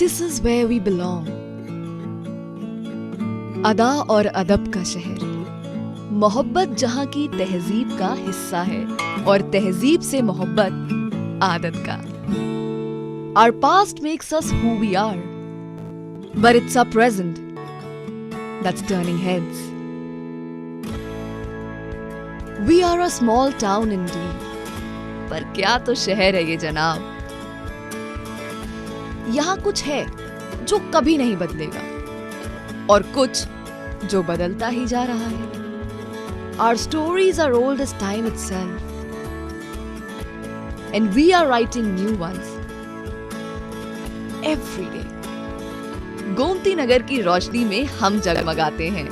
This is where we belong. अदा और अदब का शहर, मोहब्बत जहां की तहजीब का हिस्सा है और तहजीब से मोहब्बत आदत का. Our past makes us who we are, but it's our present that's turning heads. We are a small town indeed, पर क्या तो शहर है ये जनाब. यहाँ कुछ है जो कभी नहीं बदलेगा और कुछ जो बदलता ही जा रहा है. Our stories are old as time itself, and we are writing new ones every day. Gomti Nagar की रोशनी में हम जगमगाते हैं.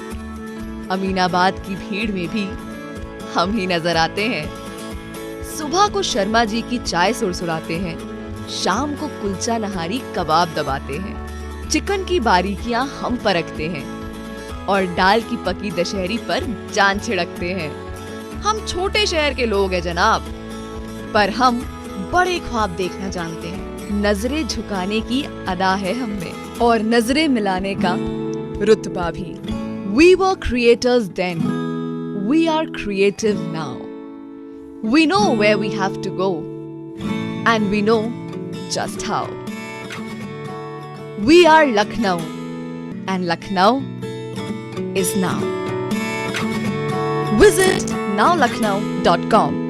अमीनाबाद की भीड़ में भी हम ही नजर आते हैं. सुबह को शर्मा जी की चाय सुरसुराते हैं, शाम को कुलचा नहारी कबाब दबाते हैं. चिकन की बारीकियां हम परखते हैं और दाल की पकी दशहरी पर जान छिड़कते हैं. हम छोटे शहर के लोग हैं जनाब, पर हम बड़े ख्वाब देखना जानते हैं. नजरें झुकाने की अदा है हमें और नजरें मिलाने का रुतबा भी. We were creators then, we are creative now. We know where we have to go, and we know just how. We are Lucknow, and Lucknow is now. Visit nowlucknow.com.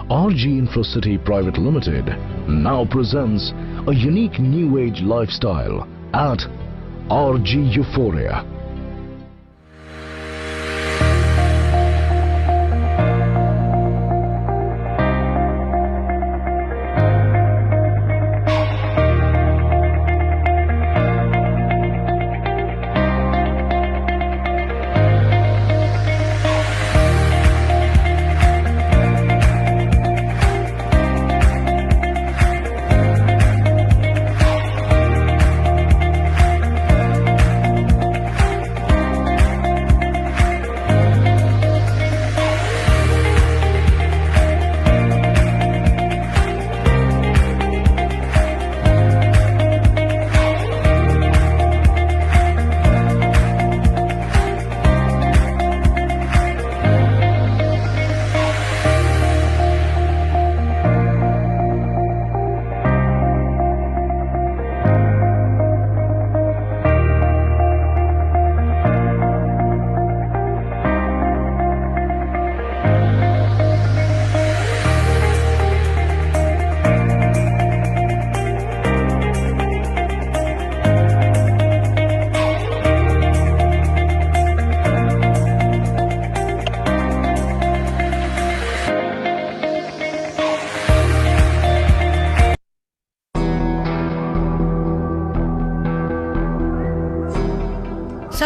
RG Infracity Private Limited now presents a unique new age lifestyle at RG Euphoria.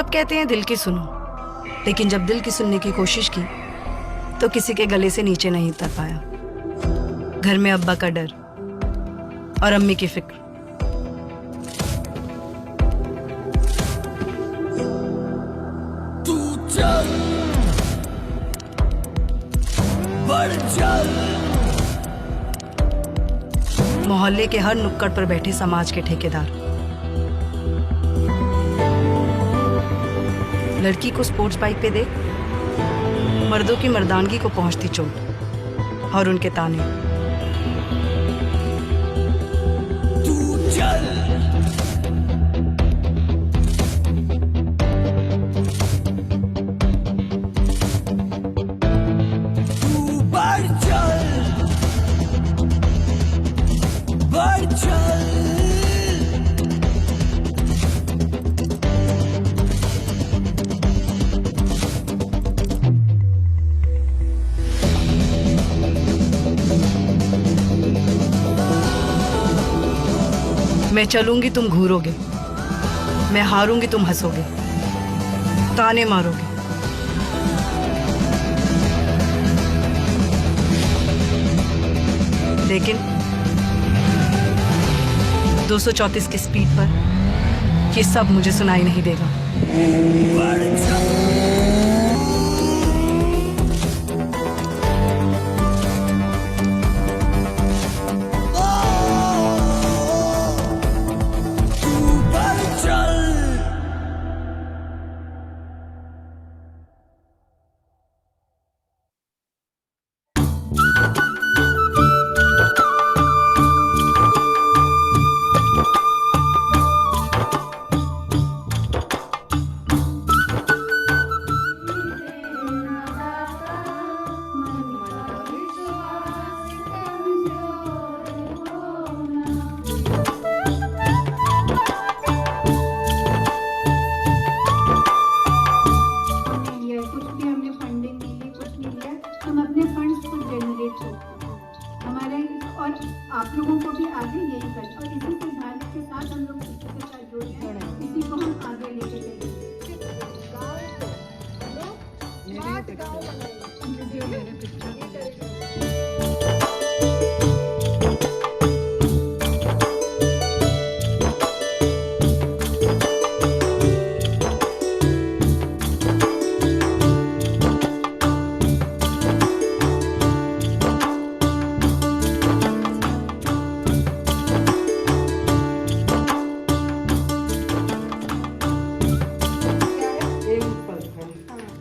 सब कहते हैं दिल की सुनो, लेकिन जब दिल की सुनने की कोशिश की तो किसी के गले से नीचे नहीं उतर पाया। घर में अब्बा का डर और अम्मी की फिक्र। तू चल, बढ़ चल। मोहल्ले के हर नुक्कड़ पर बैठे समाज के ठेकेदार। लड़की को स्पोर्ट्स बाइक पे देख, मर्दों की मर्दानगी को पहुंचती चोट और उनके ताने। तू चल, तू बढ़ चल, बढ़ चल। मैं चलूंगी तुम घूरोगे, मैं हारूंगी तुम हंसोगे, ताने मारोगे। लेकिन 234 की स्पीड पर ये सब मुझे सुनाई नहीं देगा। बढ़ चल, तू बढ़ चल। लिया कुछ भी हमें फंडिंग मिली, कुछ नहीं लिया, हम अपने फंड्स को जनरेट करते हैं हमारे, और आप लोगों को भी आगे यही करना, और इसी सिद्धांत के साथ हम लोग शिक्षा के साथ जुड़े हैं, इसी को हम आगे लेके चलेंगे।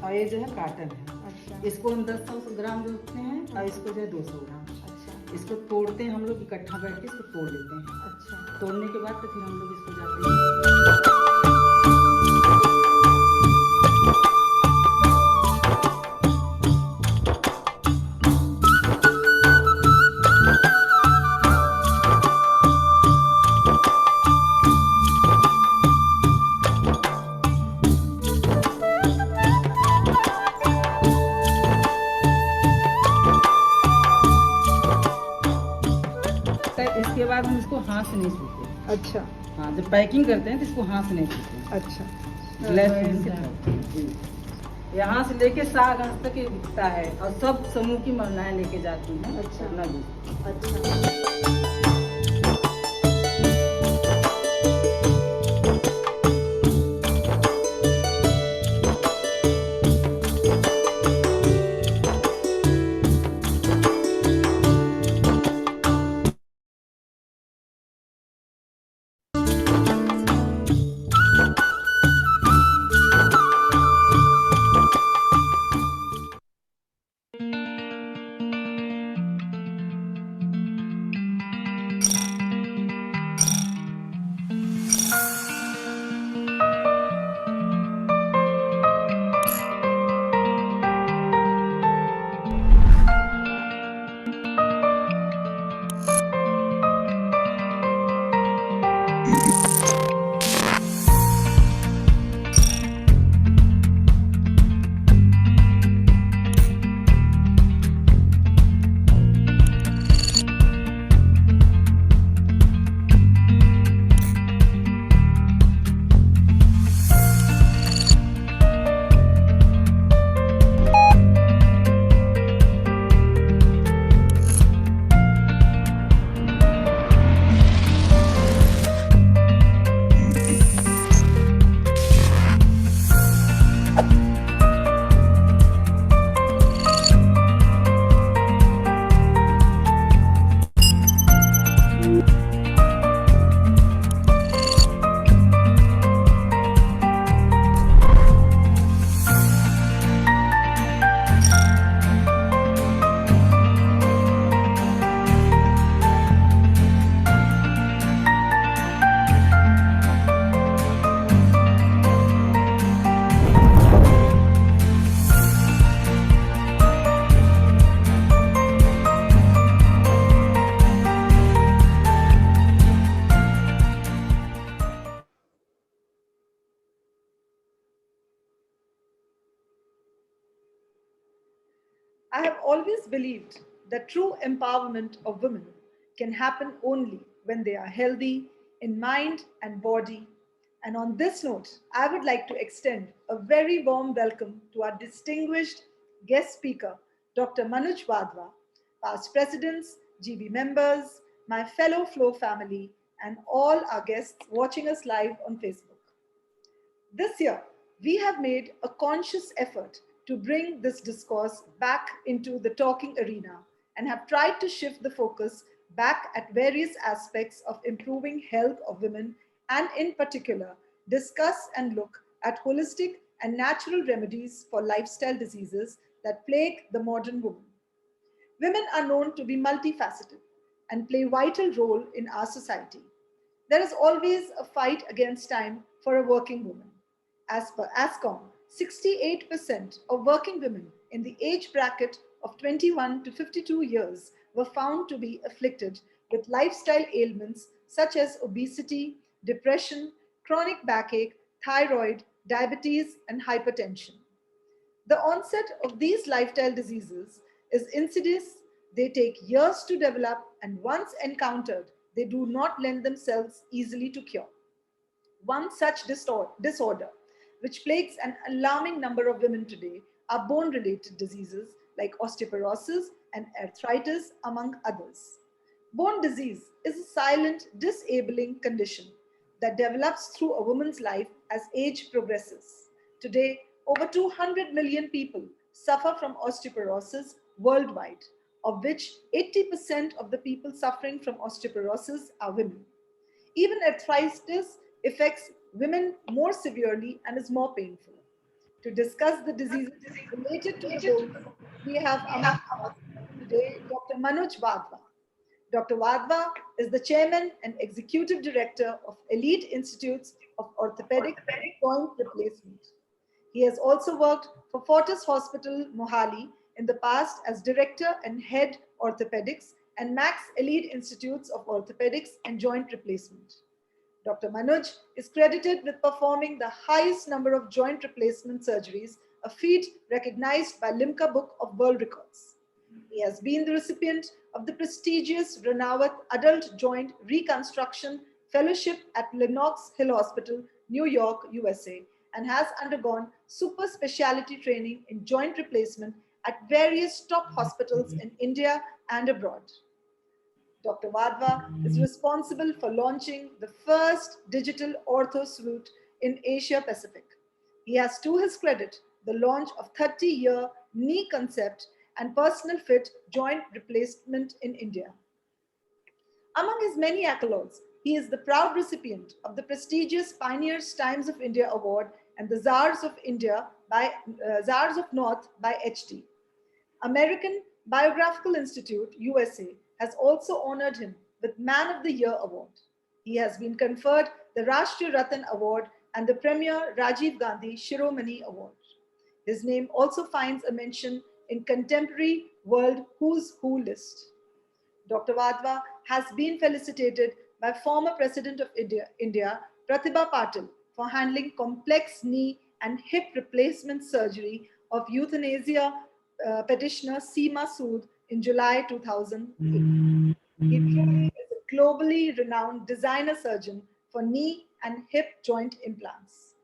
और ये जो है काटन है। अच्छा। इसको हम 10 ग्राम जोड़ते हैं और इसको जो है 200 ग्राम। अच्छा। इसको तोड़ते हैं हम लोग इकट्ठा बैठ के, इसको तोड़ देते हैं। अच्छा। तोड़ने के बाद तो फिर हम लोग इसको जाते हैं। इसके बाद हम इसको हाथ से नहीं छूते। अच्छा। हाँ, जब पैकिंग करते हैं तो इसको हाथ से नहीं छूते। अच्छा। ग्लास पेन से छूते हैं। यहाँ से लेके सागंज तक ये बिकता है और सब समूह की महिलाएं लेके जाती हैं। अच्छा। अपना दूध। अच्छा। I have always believed that true empowerment of women can happen only when they are healthy in mind and body. And on this note, I would like to extend a very warm welcome to our distinguished guest speaker, Dr. Manoj Wadhwa, past presidents, GB members, my fellow Flow family, and all our guests watching us live on Facebook. This year, we have made a conscious effort to bring this discourse back into the talking arena and have tried to shift the focus back at various aspects of improving health of women and, in particular, discuss and look at holistic and natural remedies for lifestyle diseases that plague the modern woman. Women are known to be multifaceted and play a vital role in our society. There is always a fight against time for a working woman. As per ASCOM, 68% of working women in the age bracket of 21 to 52 years were found to be afflicted with lifestyle ailments such as obesity, depression, chronic backache, thyroid, diabetes, and hypertension. The onset of these lifestyle diseases is insidious, they take years to develop, and once encountered, they do not lend themselves easily to cure. One such disorder, which plagues an alarming number of women today, are bone related diseases like osteoporosis and arthritis, among others. Bone disease is a silent, disabling condition that develops through a woman's life as age progresses. Today, over 200 million people suffer from osteoporosis worldwide, of which 80% of the people suffering from osteoporosis are women. Even arthritis affects women more severely and is more painful. To discuss the diseases related to the bones, we have among us today Dr. Manoj Wadhwa. Dr. Wadhwa is the chairman and executive director of Elite Institutes of Orthopedic Joint Replacement. He has also worked for Fortis Hospital, Mohali in the past as director and head orthopedics and Max Elite Institutes of Orthopedics and Joint Replacement. Dr. Manoj is credited with performing the highest number of joint replacement surgeries, a feat recognized by Limca Book of World Records. He has been the recipient of the prestigious Ranawat Adult Joint Reconstruction Fellowship at Lenox Hill Hospital, New York, USA, and has undergone super specialty training in joint replacement at various top hospitals in India and abroad. Dr. Wadhwa is responsible for launching the first digital ortho suite in Asia Pacific. He has to his credit the launch of 30-year knee concept and personal fit joint replacement in India. Among his many accolades, he is the proud recipient of the prestigious Pioneers Times of India Award and the Czars of North by HT. American Biographical Institute, USA, has also honored him with Man of the Year Award. He has been conferred the Rashtriya Ratan Award and the Premier Rajiv Gandhi Shiromani Award. His name also finds a mention in contemporary world Who's Who list. Dr. Wadhwa has been felicitated by former President of India Pratibha Patil, for handling complex knee and hip replacement surgery of euthanasia petitioner Seema Sood in July 2008. He truly is a globally renowned designer surgeon for knee and hip joint implants.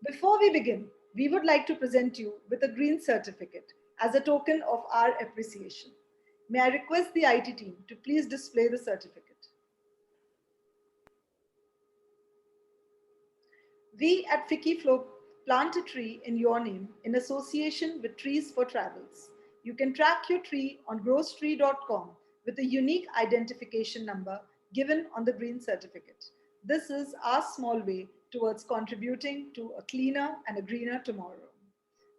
Before we begin, we would like to present you with a green certificate as a token of our appreciation. May I request the IT team to please display the certificate. We at FICCI Flow plant a tree in your name in association with Trees for Travels. You can track your tree on growstree.com with a unique identification number given on the green certificate. This is our small way towards contributing to a cleaner and a greener tomorrow.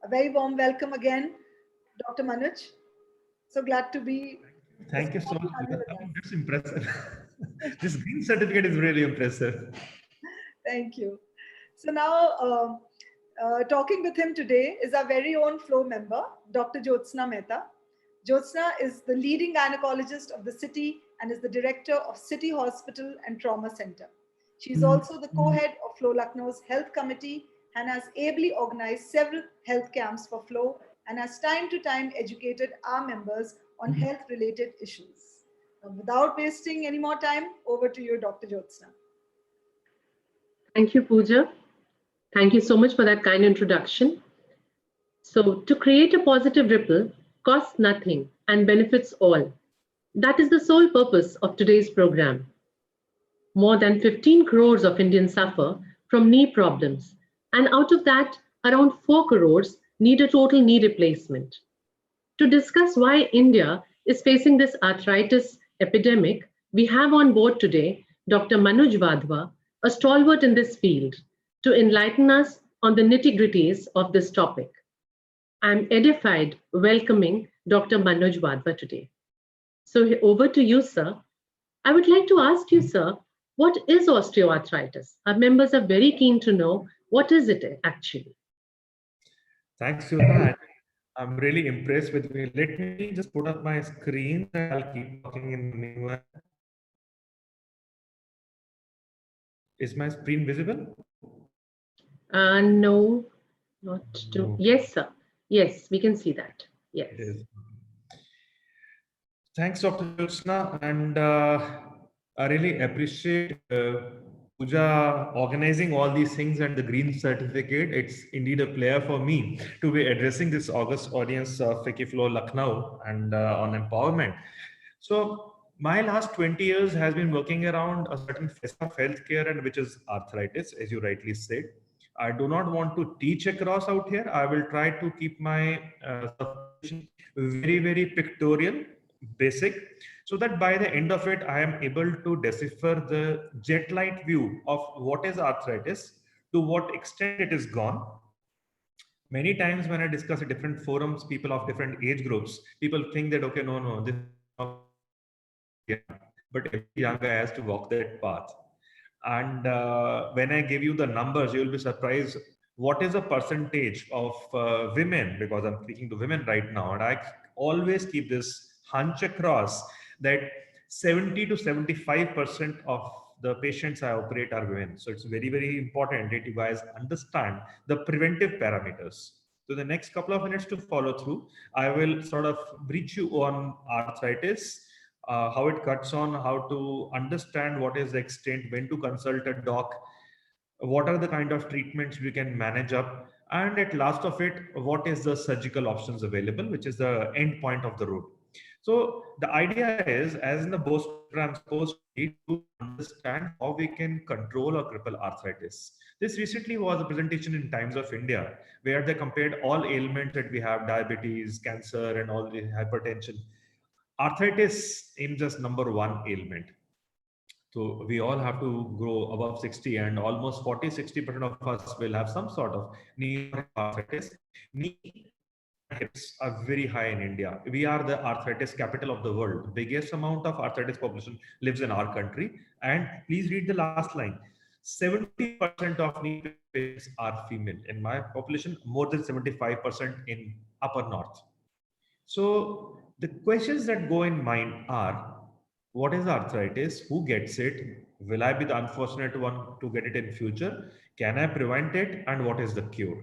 A very warm welcome again, Dr. Manoj. So glad to be. Thank you so much. That's impressive. This green certificate is really impressive. Thank you. So now, talking with him today is our very own Flow member, Dr. Jyotsna Mehta. Jyotsna is the leading gynecologist of the city and is the director of City Hospital and Trauma Center. She is also the co-head of Flow Lucknow's Health Committee and has ably organized several health camps for Flow and has time to time educated our members on health-related issues. Now, without wasting any more time, over to you, Dr. Jyotsna. Thank you, Pooja. Thank you so much for that kind introduction. So, to create a positive ripple costs nothing and benefits all. That is the sole purpose of today's program. More than 15 crores of Indians suffer from knee problems, and out of that, around 4 crores need a total knee replacement. To discuss why India is facing this arthritis epidemic, we have on board today Dr. Manoj Wadhwa, a stalwart in this field, to enlighten us on the nitty-gritties of this topic. I'm edified welcoming Dr. Manoj Wadhwa today. So over to you, sir. I would like to ask you, sir, what is osteoarthritis? Our members are very keen to know what is it actually. Thanks, Yuna. I'm really impressed with me. Let me just put up my screen and I'll keep talking in the meanwhile. Is my screen visible? No, not to. Yes, sir. Yes, we can see that. Yes. It is. Thanks, Dr. Jyotsna, and I really appreciate Pooja organizing all these things and the green certificate. It's indeed a pleasure for me to be addressing this August audience of FICCI Lucknow and on empowerment. So my last 20 years has been working around a certain facet of healthcare, and which is arthritis, as you rightly said. I do not want to teach across out here. I will try to keep my very, very pictorial, basic, so that by the end of it, I am able to decipher the jet light view of what is arthritis, to what extent it is gone. Many times when I discuss at different forums, people of different age groups, people think that, okay, no, this, but every young guy has to walk that path. And when I give you the numbers, you will be surprised what is the percentage of women, because I'm speaking to women right now, and I always keep this hunch across that 70 to 75% of the patients I operate are women. So it's very, very important that you guys understand the preventive parameters. So the next couple of minutes to follow through, I will sort of brief you on arthritis, how it cuts on, how to understand what is the extent, when to consult a doc, what are the kind of treatments we can manage up, and at last of it, what is the surgical options available, which is the end point of the road. So the idea is, as in the BOST program, we need to understand how we can control or cripple arthritis. This recently was a presentation in Times of India, where they compared all ailments that we have, diabetes, cancer, and all the hypertension. Arthritis aims as #1 ailment. So we all have to grow above 60, and almost 40–60% of us will have some sort of knee arthritis. Knee hips are very high in India. We are the arthritis capital of the world. The biggest amount of arthritis population lives in our country. And please read the last line. 70% of knee patients are female. In my population, more than 75% in upper north. So the questions that go in mind are, what is arthritis? Who gets it? Will I be the unfortunate one to get it in future? Can I prevent it? And what is the cure?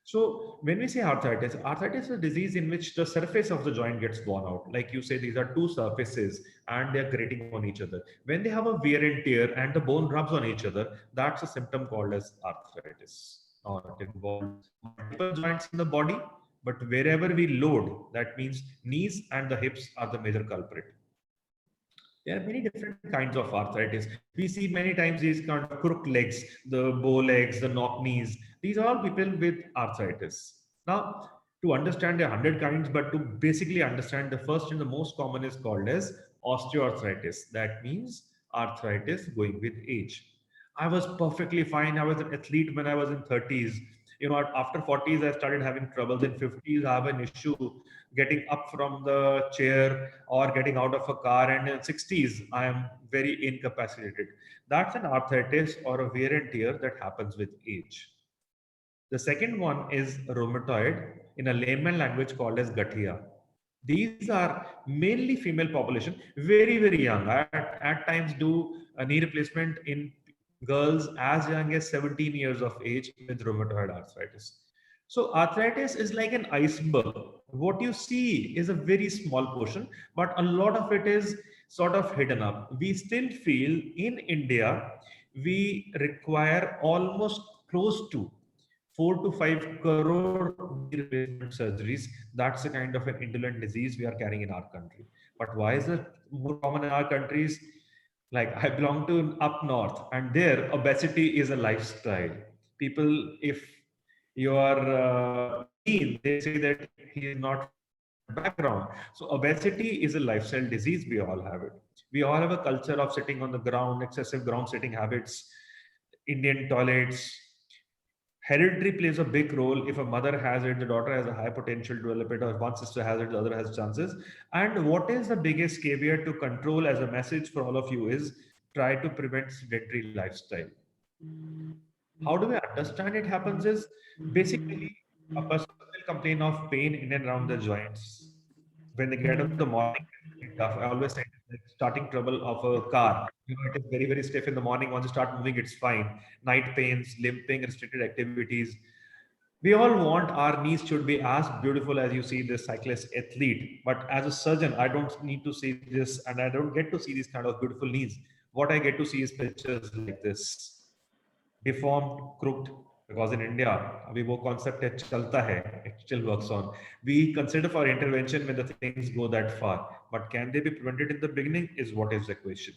So when we say arthritis, arthritis is a disease in which the surface of the joint gets worn out. Like you say, these are two surfaces and they're grating on each other. When they have a wear and tear and the bone rubs on each other, that's a symptom called as arthritis. Or it involves multiple joints in the body, but wherever we load, that means knees and the hips are the major culprit. There are many different kinds of arthritis. We see many times these kind of crook legs, the bow legs, the knock knees. These are all people with arthritis. Now, to understand there are 100 kinds, but to basically understand, the first and the most common is called as osteoarthritis. That means arthritis going with age. I was perfectly fine. I was an athlete when I was in 30s. You know, after 40s, I started having troubles. In 50s, I have an issue getting up from the chair or getting out of a car. And in 60s, I am very incapacitated. That's an arthritis or a wear and tear that happens with age. The second one is rheumatoid, in a layman language called as Gathia. These are mainly female population, very, very young. I at times do a knee replacement in girls as young as 17 years of age with rheumatoid arthritis. So arthritis is like an iceberg. What you see is a very small portion, but a lot of it is sort of hidden up. We still feel in India, we require almost close to 4 to 5 crore knee replacement surgeries. That's the kind of an indolent disease we are carrying in our country. But why is it more common in our countries? Like I belong to up north, and there obesity is a lifestyle. People, if you are lean, they say that he is not background. So obesity is a lifestyle disease. We all have it. We all have a culture of sitting on the ground, excessive ground sitting habits, Indian toilets. Hereditary plays a big role. If a mother has it, the daughter has a high potential to develop it, or one sister has it, the other has chances. And what is the biggest caveat to control as a message for all of you is try to prevent sedentary lifestyle. How do we understand it happens is basically a person will complain of pain in and around the joints. When they get up in the morning, it's very tough. I always say it's like starting trouble of a car. You know, it is very, very stiff in the morning. Once you start moving, it's fine. Night pains, limping, restricted activities. We all want our knees should be as beautiful as you see this cyclist athlete. But as a surgeon, I don't need to see this, and I don't get to see these kind of beautiful knees. What I get to see is pictures like this, deformed, crooked, because in India, अभी वो concept है चलता है, it still works on. We consider for intervention when the things go that far, but can they be prevented in the beginning is what is the question.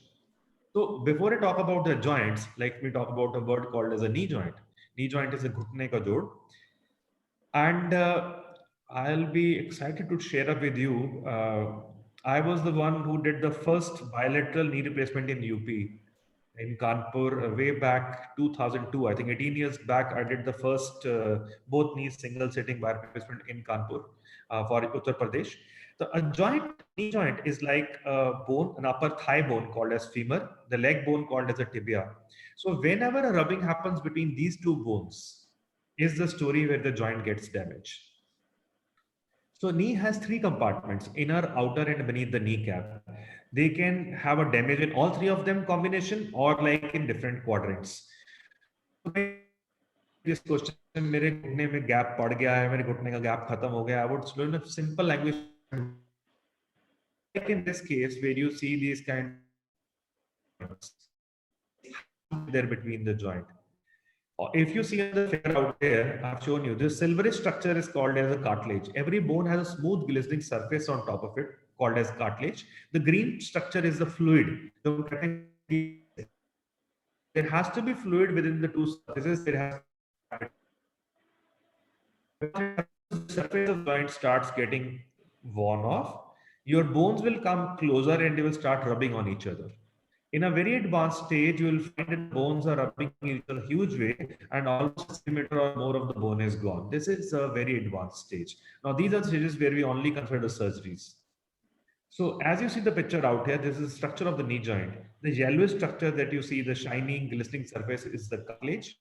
So before I talk about the joints, let me talk about a word called as a knee joint. Knee joint is a घुटने का जोड़, and I'll be excited to share up with you. I was the one who did the first bilateral knee replacement in UP. In Kanpur, way back 2002, I think 18 years back, I did the first both knees single sitting bar replacement in Kanpur for Uttar Pradesh. So a joint, knee joint is like a bone, an upper thigh bone called as femur, the leg bone called as a tibia. So whenever a rubbing happens between these two bones is the story where the joint gets damaged. So knee has three compartments, inner, outer, and beneath the kneecap. They can have a damage in all three of them combination or like in different quadrants. This question, मेरे घुटने में gap पड़ गया है, मेरे घुटने का gap खत्म हो गया. I would slow in simple language. Like in this case, where you see these kind of there between the joint. If you see the figure out there, I've shown you this silvery structure is called as a cartilage. Every bone has a smooth glistening surface on top of it called as cartilage. The green structure is the fluid. There has to be fluid within the two surfaces. The surface of the joint starts getting worn off. Your bones will come closer and they will start rubbing on each other. In a very advanced stage, you will find that bones are rubbing in a huge way and almost a centimeter or more of the bone is gone. This is a very advanced stage. Now, these are stages where we only consider surgeries. So as you see the picture out here, this is the structure of the knee joint. The yellowish structure that you see, the shining, glistening surface is the cartilage.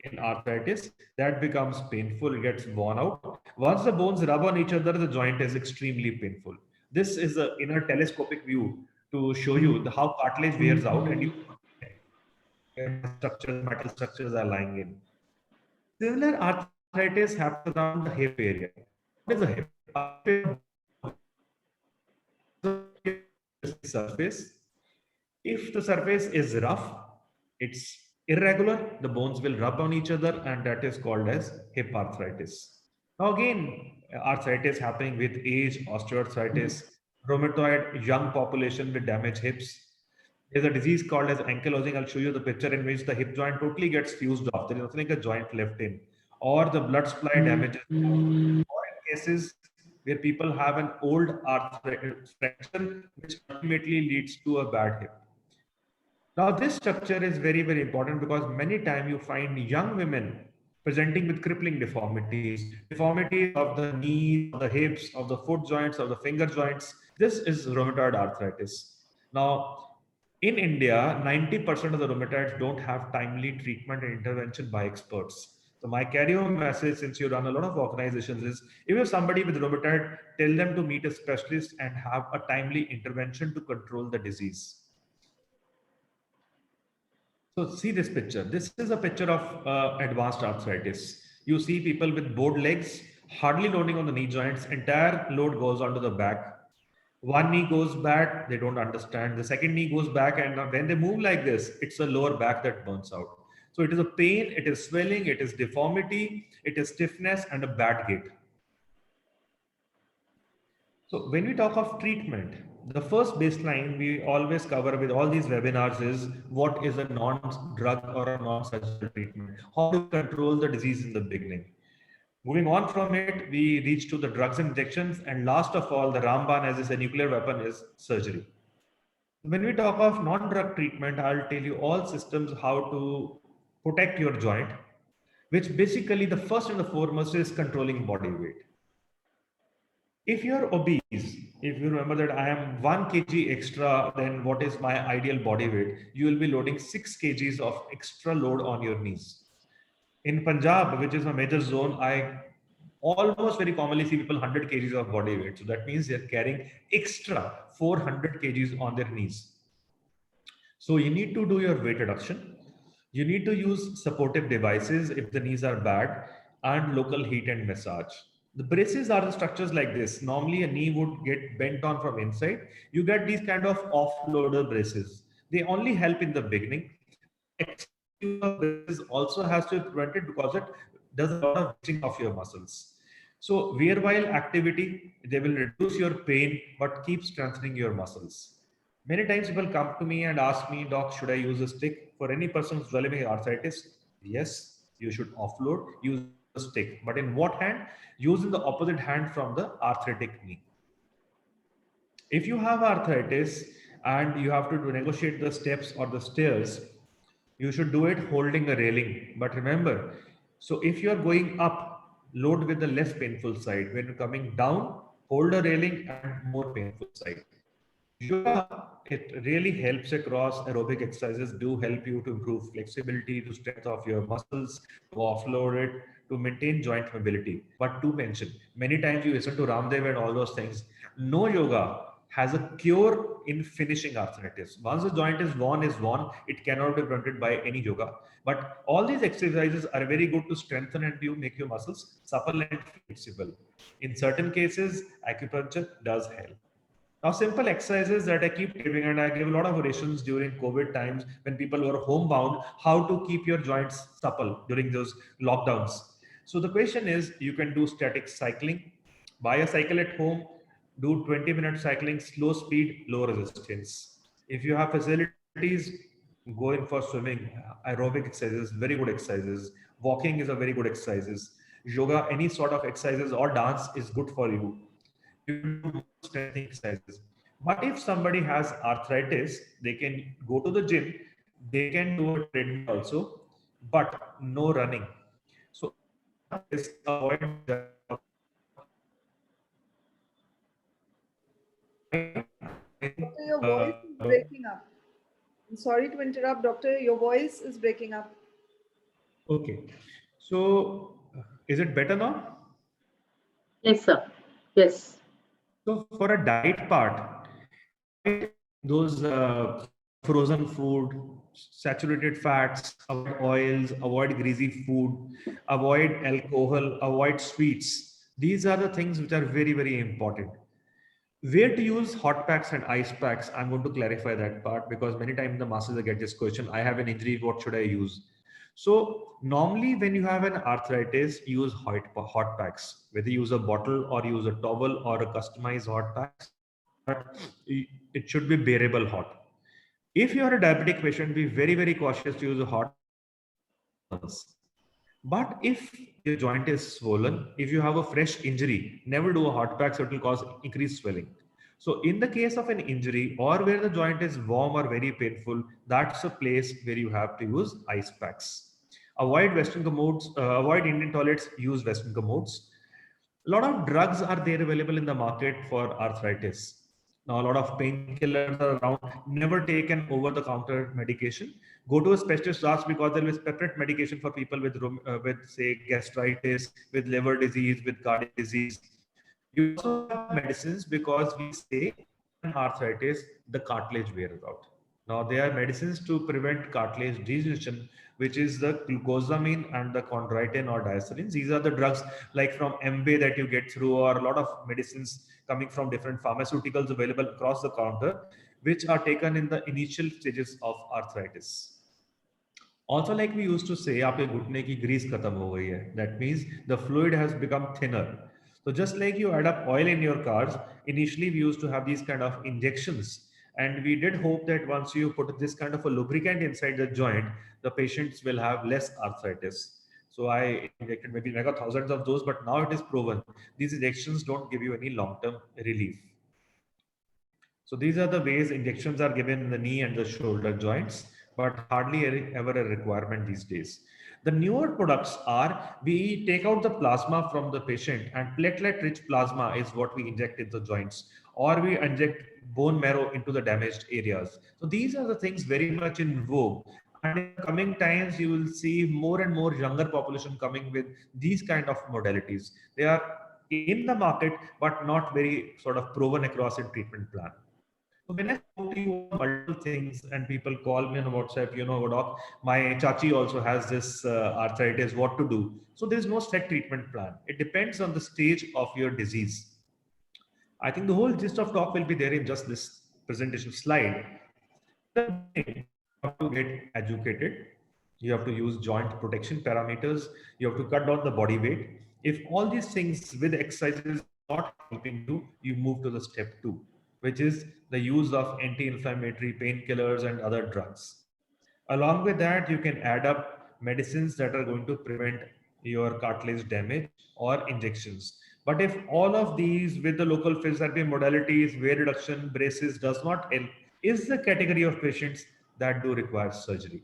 In arthritis, that becomes painful, it gets worn out. Once the bones rub on each other, the joint is extremely painful. This is an inner telescopic view to show you how cartilage wears out and you structures, metal structures are lying in. Similar arthritis happens around the hip area. What is the hip? Surface. If the surface is rough, it's irregular, the bones will rub on each other, and that is called as hip arthritis. Now again, arthritis happening with age, osteoarthritis, rheumatoid, young population with damaged hips. There's a disease called as ankylosing. I'll show you the picture in which the hip joint totally gets fused off. There is nothing like a joint left in, or the blood supply damages. Or in cases where people have an old arthritis fracture, which ultimately leads to a bad hip. Now, this structure is very, very important because many times you find young women presenting with crippling deformities, deformities of the knees, of the hips, of the foot joints, of the finger joints. This is rheumatoid arthritis. Now, in India, 90% of the rheumatoids don't have timely treatment and intervention by experts. So my carry-home message, since you run a lot of organizations, is if you have somebody with rheumatoid, tell them to meet a specialist and have a timely intervention to control the disease. So see this picture. This is a picture of advanced arthritis. You see people with bowed legs, hardly loading on the knee joints, entire load goes onto the back. One knee goes back, they don't understand. The second knee goes back, and when they move like this, it's the lower back that burns out. So it is a pain, it is swelling, it is deformity, it is stiffness, and a bad gait. So when we talk of treatment, the first baseline we always cover with all these webinars is what is a non-drug or a non-surgical treatment? How to control the disease in the beginning? Moving on from it, we reach to the drugs and injections, and last of all, the Ramban as a nuclear weapon is surgery. When we talk of non-drug treatment, I'll tell you all systems how to protect your joint, which basically the first and the foremost is controlling body weight. If you're obese, if you remember that I am 1 kg extra than what is my ideal body weight, you will be loading 6 kgs of extra load on your knees. In Punjab, which is a major zone, I almost very commonly see people 100 kgs of body weight. So that means they're carrying extra 400 kgs on their knees. So you need to do your weight reduction. You need to use supportive devices if the knees are bad, and local heat and massage. The braces are the structures like this. Normally a knee would get bent on from inside. You get these kind of offloader braces. They only help in the beginning. Braces also has to be prevented because it does a lot of stretching of your muscles. So wear while activity, they will reduce your pain, but keep strengthening your muscles. Many times people come to me and ask me, Doc, should I use a stick? For any person who's developing arthritis, yes, you should offload, use a stick. But in what hand? Use in the opposite hand from the arthritic knee. If you have arthritis and you have to negotiate the steps or the stairs, you should do it holding a railing. But remember, so if you are going up, load with the less painful side. When you're coming down, hold a railing and more painful side. Yoga, it really helps across. Aerobic exercises do help you to improve flexibility, to strength of your muscles, to offload it, to maintain joint mobility. But to mention, many times you listen to Ramdev and all those things. No yoga has a cure in finishing arthritis. Once the joint is worn, it cannot be prevented by any yoga. But all these exercises are very good to strengthen and to make your muscles supple and flexible. In certain cases, acupuncture does help. Now, simple exercises that I keep giving, and I give a lot of orations during COVID times when people were homebound, how to keep your joints supple during those lockdowns. So the question is, you can do static cycling, buy a cycle at home, do 20-minute cycling, slow speed, low resistance. If you have facilities, go in for swimming, aerobic exercises, very good exercises. Walking is a very good exercises. Yoga, any sort of exercises or dance is good for you. You do strengthening exercises. But if somebody has arthritis, they can go to the gym, they can do a treadmill also, but no running. So avoid your voice is breaking up. I'm sorry to interrupt, doctor. Your voice is breaking up. Okay. So is it better now? Yes, sir. Yes. So for a diet part, those frozen food, saturated fats, avoid oils, avoid greasy food, avoid alcohol, avoid sweets. These are the things which are very, very important. Where to use hot packs and ice packs? I'm going to clarify that part because many times the masses get this question. I have an injury, what should I use? So normally when you have an arthritis, use hot packs, whether you use a bottle or use a towel or a customized hot packs, but it should be bearable hot. If you are a diabetic patient, be very, very cautious to use a hot. But if your joint is swollen, if you have a fresh injury, never do a hot pack, so it will cause increased swelling. So in the case of an injury or where the joint is warm or very painful, that's a place where you have to use ice packs. Avoid Western commodes, avoid Indian toilets, use Western commodes. A lot of drugs are there available in the market for arthritis. Now, a lot of painkillers are around. Never take an over-the-counter medication. Go to a specialist first because there is separate medication for people with say, gastritis, with liver disease, with cardiac disease. You also have medicines because we say in arthritis, the cartilage wears out. Now, they are medicines to prevent cartilage degeneration, which is the glucosamine and the chondroitin or diacerins. These are the drugs like from MB that you get through, or a lot of medicines coming from different pharmaceuticals available across the counter, which are taken in the initial stages of arthritis. Also, like we used to say, आपके घुटने की grease खत्म हो गई है. That means the fluid has become thinner. So just like you add up oil in your cars, initially we used to have these kind of injections, and we did hope that once you put this kind of a lubricant inside the joint, the patients will have less arthritis. So I injected maybe mega thousands of those, but now it is proven these injections don't give you any long-term relief. So these are the ways injections are given in the knee and the shoulder joints, but hardly ever a requirement these days. The newer products are we take out the plasma from the patient, and platelet-rich plasma is what we inject in the joints, or we inject bone marrow into the damaged areas. So these are the things very much in vogue. And in the coming times, you will see more and more younger population coming with these kind of modalities. They are in the market, but not very sort of proven across a treatment plan. So when I talk to you multiple things and people call me on WhatsApp, doc, my chachi also has this arthritis, what to do? So there is no set treatment plan. It depends on the stage of your disease. I think the whole gist of talk will be there in just this presentation slide. You have to get educated. You have to use joint protection parameters. You have to cut down the body weight. If all these things with exercises are not helping you, you move to the step 2, which is the use of anti-inflammatory painkillers and other drugs. Along with that, you can add up medicines that are going to prevent your cartilage damage or injections. But if all of these with the local physiotherapy modalities, weight reduction, braces does not help, is the category of patients that do require surgery.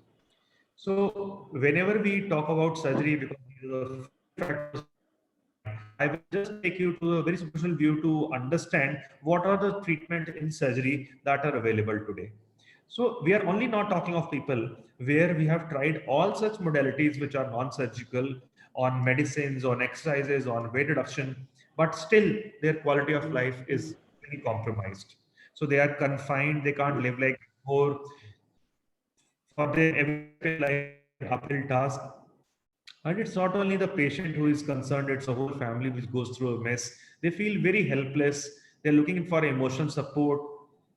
So whenever we talk about surgery, because these are the factors, I will just take you to a very superficial view to understand what are the treatments in surgery that are available today. So we are only not talking of people where we have tried all such modalities which are non-surgical, on medicines, on exercises, on weight reduction, but still their quality of life is very compromised. So they are confined, they can't live like before. For their everyday life, uphill task. And it's not only the patient who is concerned, it's a whole family which goes through a mess. They feel very helpless. They're looking for emotional support.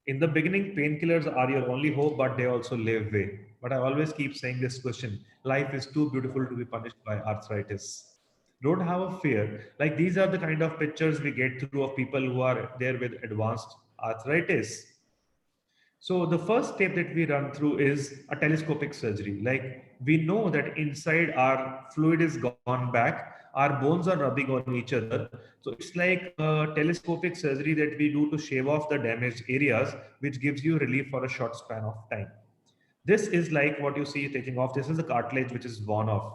In the beginning, painkillers are your only hope, but they also lay way. But I always keep saying this question: life is too beautiful to be punished by arthritis. Don't have a fear. Like these are the kind of pictures we get through of people who are there with advanced arthritis. So the first step that we run through is a telescopic surgery. Like we know that inside our fluid is gone back, our bones are rubbing on each other. So it's like a telescopic surgery that we do to shave off the damaged areas, which gives you relief for a short span of time. This is like what you see taking off. This is the cartilage which is worn off.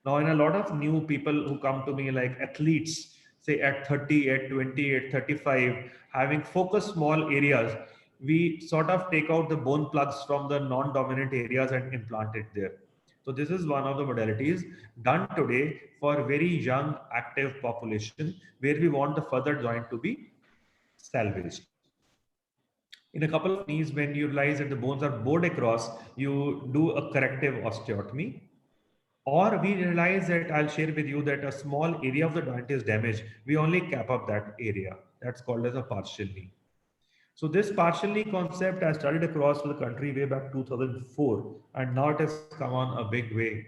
Now, in a lot of new people who come to me, like athletes, say at 30, at 20, at 35, having focused small areas, we sort of take out the bone plugs from the non-dominant areas and implant it there. So this is one of the modalities done today for very young active population where we want the further joint to be salvaged. In a couple of knees, when you realize that the bones are bowed across, you do a corrective osteotomy. Or we realize that I'll share with you that a small area of the joint is damaged. We only cap up that area. That's called as a partial knee. So this partial knee concept I started across the country way back 2004, and now it has come on a big way.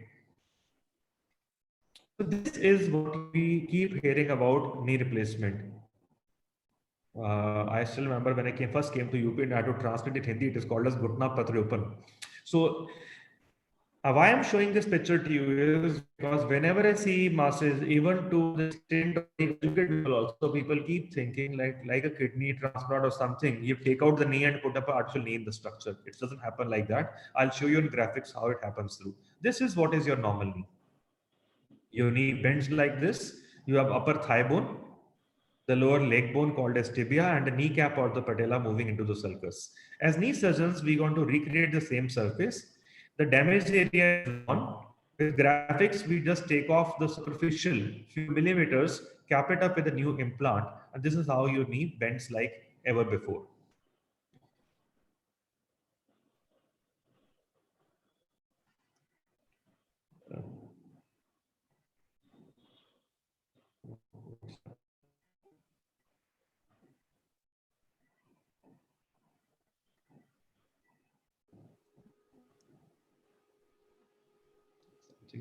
So this is what we keep hearing about knee replacement. I still remember when I first came to UP and I had to translate it in Hindi, it is called as Gutna Patriopan. So why I'm showing this picture to you is because whenever I see masses, even to the extent of educated people also, people keep thinking like a kidney transplant or something. You take out the knee and put up an artificial knee in the structure. It doesn't happen like that. I'll show you in graphics how it happens through. This is what is your normal knee. Your knee bends like this. You have upper thigh bone, the lower leg bone called as tibia, and the kneecap or the patella moving into the sulcus. As knee surgeons, we want to recreate the same surface. The damaged area is gone. With graphics, we just take off the superficial few millimeters, cap it up with a new implant, and this is how your knee bends like ever before.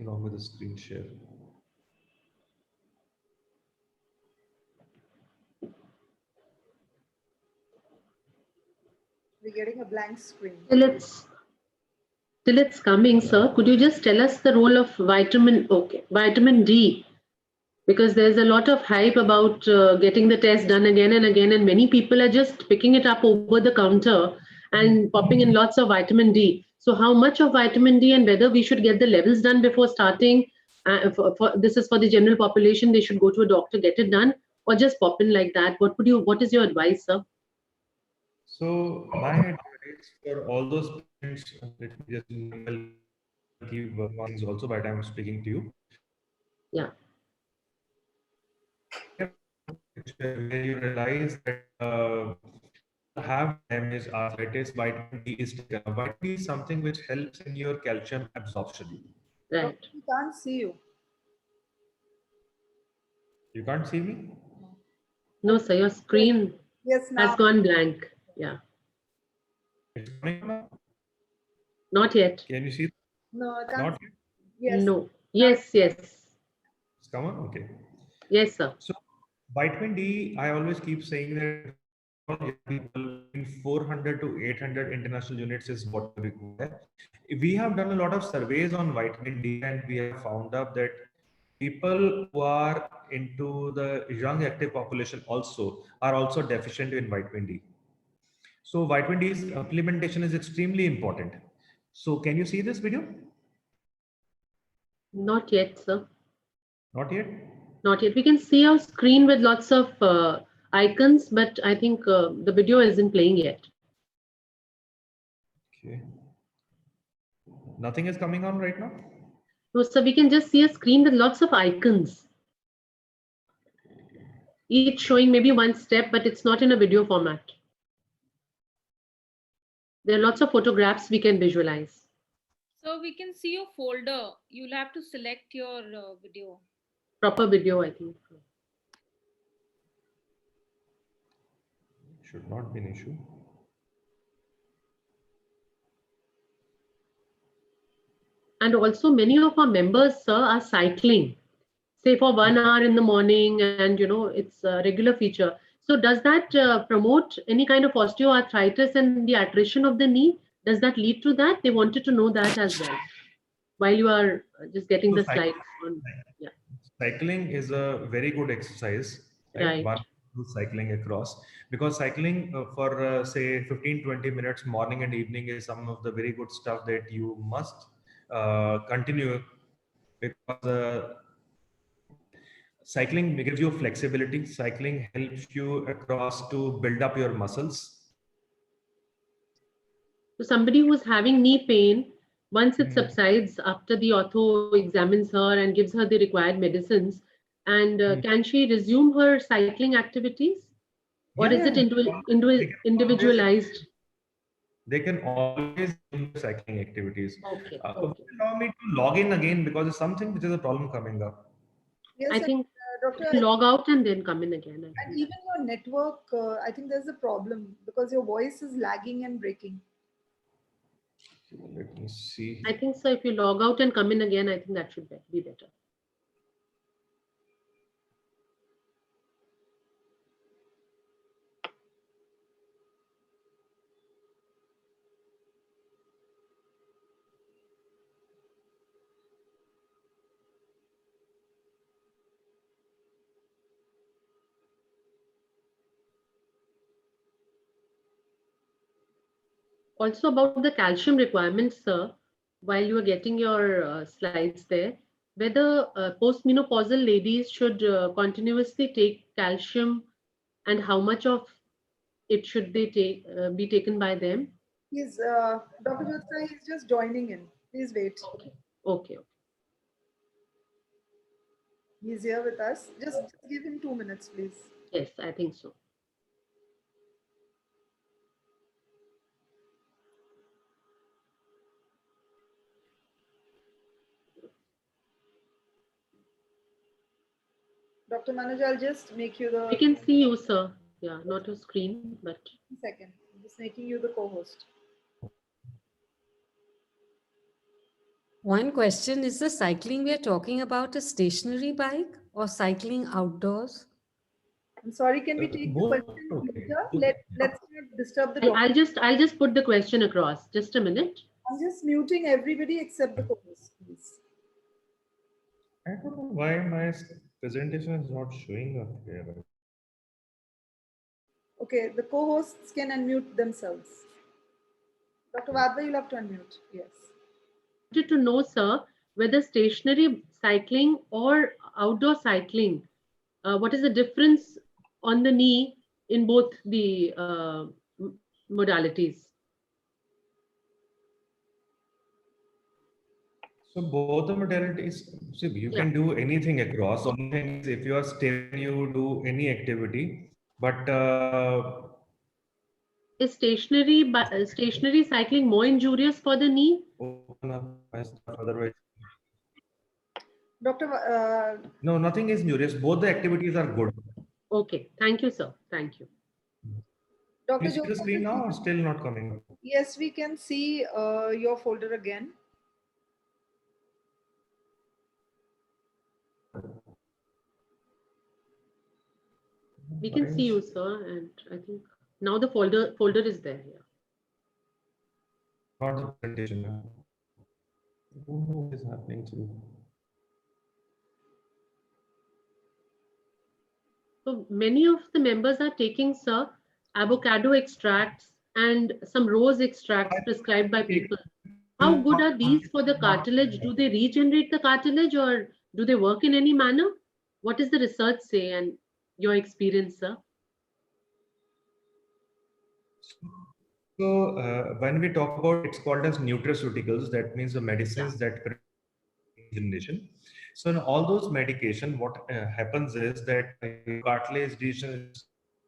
wrong with the screen share. We're getting a blank screen. Till it's coming, sir. Could you just tell us the role of vitamin D? Because there's a lot of hype about getting the test done again and again, and many people are just picking it up over the counter and popping in lots of vitamin D. So how much of vitamin D, and whether we should get the levels done before starting? This is for the general population. They should go to a doctor, get it done, or just pop in like that. What is your advice, sir? So my advice for all those parents, let me just keep things also by the time I'm speaking to you. Yeah. Where you realize that have damage, arthritis, vitamin D is taken. Vitamin D is something which helps in your calcium absorption. Right. We can't see you. You can't see me? No, sir. Your screen Yes, now. has gone blank. Yeah. It's coming now? Not yet. Can you see? No, I can't. Not yet? Yes. No. Yes. It's come on? Okay. Yes, sir. So vitamin D, I always keep saying that people in 400 to 800 international units is what we require. We have done a lot of surveys on vitamin D, and we have found out that people who are into the young active population are also deficient in vitamin D. So vitamin D's implementation is extremely important. So can you see this video? Not yet, sir. Not yet? Not yet. We can see our screen with lots of icons, but I think the video isn't playing yet. Okay. Nothing is coming on right now? No, sir, we can just see a screen with lots of icons. Each showing maybe one step, but it's not in a video format. There are lots of photographs we can visualize. So we can see your folder. You'll have to select your video. Proper video, I think. Should not be an issue. And also many of our members, sir, are cycling, say for 1 hour in the morning, and it's a regular feature. So does that promote any kind of osteoarthritis and the attrition of the knee? Does that lead to that? They wanted to know that as well, while you are just getting the slides on. Yeah. Cycling is a very good exercise. Right. One cycling across, because cycling for say 15-20 minutes morning and evening is some of the very good stuff that you must continue, because cycling gives you flexibility. Cycling helps you across to build up your muscles. So somebody who's having knee pain, once it subsides, after the ortho examines her and gives her the required medicines, and can she resume her cycling activities? Or is it individualized? They can always do cycling activities. Okay. Allow me to log in again, because it's something which is a problem coming up. Yes, I think Doctor, log out and then come in again. and even your network, I think there's a problem because your voice is lagging and breaking. Let me see. I think so. If you log out and come in again, I think that should be better. Also about the calcium requirements, sir, while you are getting your slides there, whether postmenopausal ladies should continuously take calcium, and how much of it should they be taken by them? He's Dr. Jyotsna, he's just joining in. Please wait. Okay. He's here with us. Just give him 2 minutes, please. Yes, I think so. Dr. Manoj, I'll just make you the... We can see you, sir. Yeah, not a screen, but... 1 second. I'm just making you the co-host. One question, is the cycling we are talking about a stationary bike or cycling outdoors? I'm sorry, can we take the Both question okay. later? Let's not disturb the doctor. I'll just put the question across. Just a minute. I'm just muting everybody except the co-host, please. I don't know why my presentation is not showing up here. Okay, the co-hosts can unmute themselves. Dr. Vadva, you'll have to unmute. Yes. Wanted to know, sir, whether stationary cycling or outdoor cycling, what is the difference on the knee in both the modalities? So both the modalities, see, you can do anything across. Only thing is if you are stable, you do any activity. But is stationary cycling more injurious for the knee? Otherwise, Doctor, no, nothing is injurious. Both the activities are good. Okay, thank you, sir. Thank you. Dr. You see the screen now or still not coming up? Yes, we can see your folder again. We can see you, sir, and I think now the folder is there here. Not the presentation. I don't know what is happening to you. So many of the members are taking, sir, avocado extracts and some rose extracts prescribed by people. How good are these for the cartilage? Do they regenerate the cartilage or do they work in any manner? What does the research say and your experience, sir? So when we talk about, it's called as nutraceuticals. That means the medicines that regeneration. So in all those medication, what happens is that cartilage regeneration.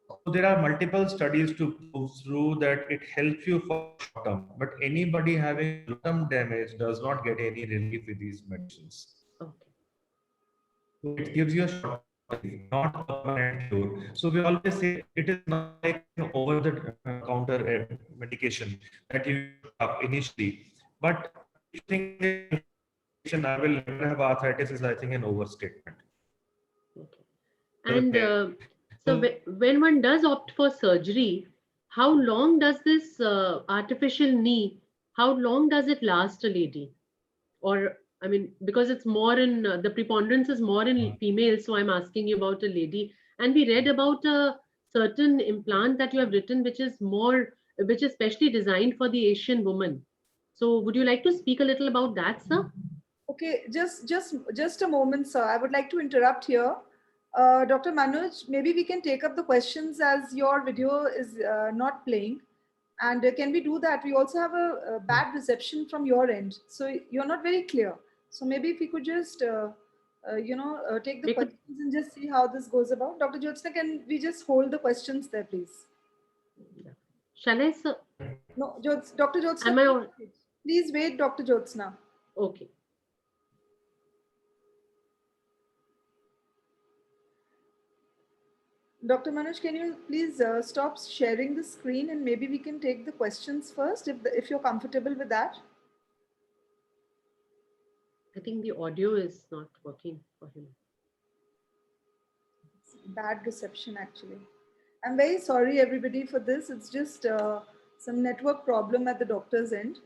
So there are multiple studies to prove through that it helps you for short term, but anybody having long term damage does not get any relief with these medicines. Okay. So it gives you a short term, not a permanent cure. So we always say it is not like over the counter medication that you up initially, but if you think I will never have arthritis is, I think, an overstatement. Okay. And so when one does opt for surgery, how long does this artificial knee, how long does it last a lady? Or, I mean, because it's more in, the preponderance is more in females, so I'm asking you about a lady. And we read about a certain implant that you have written, which is specially designed for the Asian woman. So would you like to speak a little about that, sir? Okay, just a moment, sir. I would like to interrupt here. Dr. Manoj, maybe we can take up the questions as your video is not playing. And can we do that? We also have a bad reception from your end. So you're not very clear. So maybe if we could just, take the questions and just see how this goes about. Dr. Jyotsna, can we just hold the questions there, please? Shall I, sir? No, Dr. Jyotsna, please wait, Dr. Jyotsna. Okay. Dr. Manoj, can you please stop sharing the screen and maybe we can take the questions first if you're comfortable with that? I think the audio is not working for him. It's bad reception, actually. I'm very sorry, everybody, for this. It's just some network problem at the doctor's end.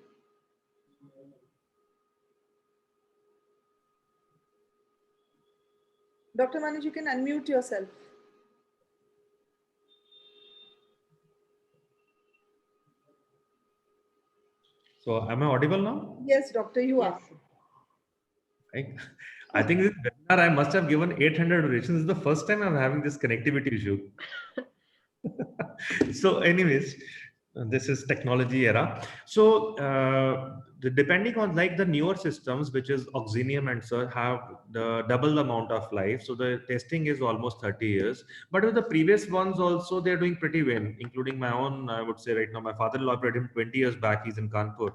Dr. Manoj, you can unmute yourself. So am I audible now? Yes, doctor, you are. I think this webinar I must have given 800 durations. This is the first time I'm having this connectivity issue. So anyways, this is technology era. So depending on like the newer systems, which is Oxenium and so have the double amount of life. So the testing is almost 30 years. But with the previous ones also, they're doing pretty well, including my own, I would say right now, my father-in-law operated him 20 years back. He's in Kanpur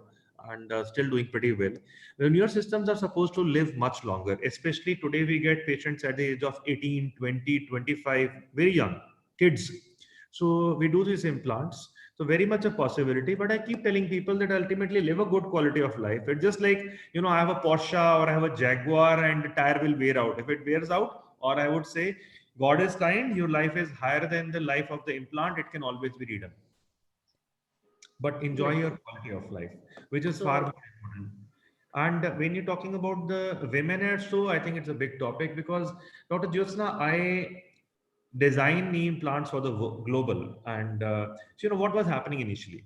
and still doing pretty well. The newer systems are supposed to live much longer, especially today we get patients at the age of 18, 20, 25, very young kids. So we do these implants. So very much a possibility, but I keep telling people that ultimately live a good quality of life. It's just like, you know, I have a Porsche or I have a Jaguar and the tire will wear out. If it wears out, or I would say, God is kind, your life is higher than the life of the implant, it can always be redone. But enjoy your quality of life, which is far more important. And when you're talking about the women also, I think it's a big topic because Dr. Jyotsna, I design knee implants for the global. And so, you know, what was happening initially?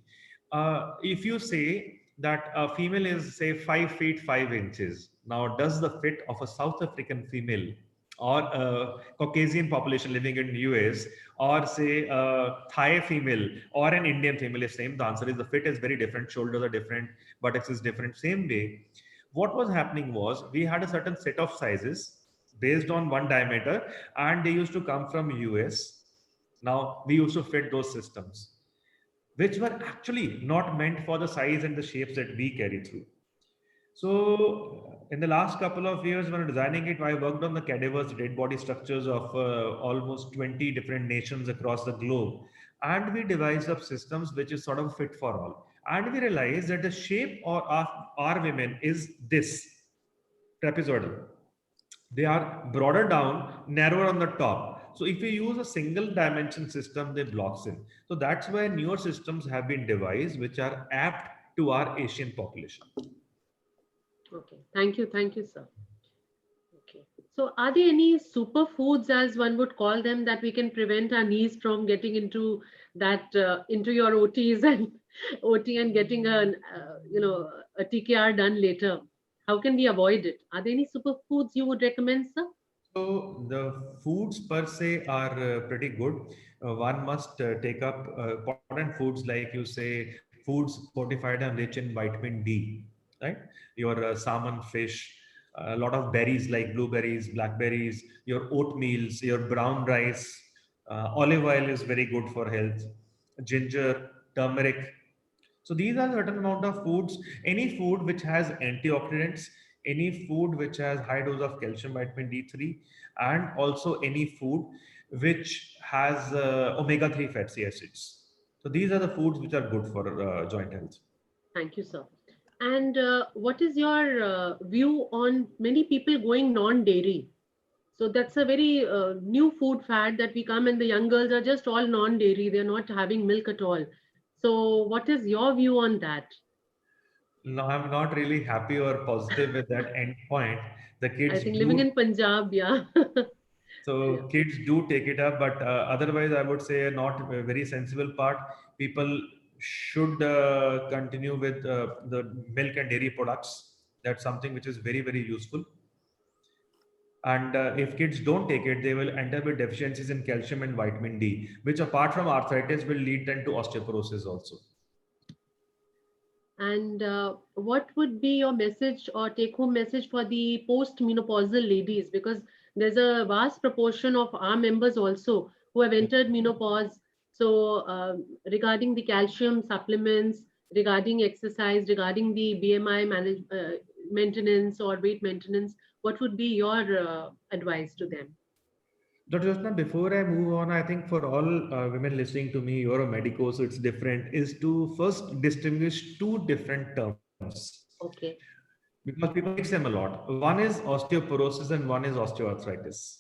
If you say that a female is say 5 feet 5 inches, now does the fit of a South African female or a Caucasian population living in US or say a Thai female or an Indian female is same? The answer is the fit is very different. Shoulders are different, buttocks is different. Same way, what was happening was we had a certain set of sizes based on one diameter, and they used to come from US. Now we used to fit those systems, which were actually not meant for the size and the shapes that we carry through. So in the last couple of years when designing it, I worked on the cadavers, dead body structures of almost 20 different nations across the globe. And we devised up systems which is sort of fit for all. And we realized that the shape of our women is this trapezoidal. They are broader down, narrower on the top. So if you use a single dimension system, they blocks in. So that's why newer systems have been devised, which are apt to our Asian population. Okay, thank you, sir. Okay, so are there any superfoods, as one would call them, that we can prevent our knees from getting into that into your OTs and OT and getting a a TKR done later? How can we avoid it? Are there any superfoods you would recommend, sir? So the foods per se are pretty good. One must take up important foods like you say foods fortified and rich in vitamin D, right? Your salmon, fish, a lot of berries like blueberries, blackberries, your oatmeals, your brown rice, olive oil is very good for health, ginger, turmeric. So these are certain amount of foods. Any food which has antioxidants, any food which has high dose of calcium, vitamin D3, and also any food which has omega-3 fatty acids. So these are the foods which are good for joint health. Thank you, sir. And what is your view on many people going non-dairy? So that's a very new food fad that we come, and the young girls are just all non-dairy. They're not having milk at all. So what is your view on that? No, I'm not really happy or positive with that end point. The kids I think living in Punjab, yeah. So kids do take it up, but otherwise I would say not a very sensible part. People should continue with the milk and dairy products. That's something which is very, very useful. And if kids don't take it, they will end up with deficiencies in calcium and vitamin D, which apart from arthritis will lead them to osteoporosis also. And what would be your message or take-home message for the post-menopausal ladies? Because there's a vast proportion of our members also who have entered menopause. So regarding the calcium supplements, regarding exercise, regarding the BMI maintenance or weight maintenance, what would be your advice to them? Dr. Jyotsna, before I move on, I think for all women listening to me, you're a medico, so it's different, is to first distinguish two different terms. Okay. Because people mix them a lot. One is osteoporosis and one is osteoarthritis.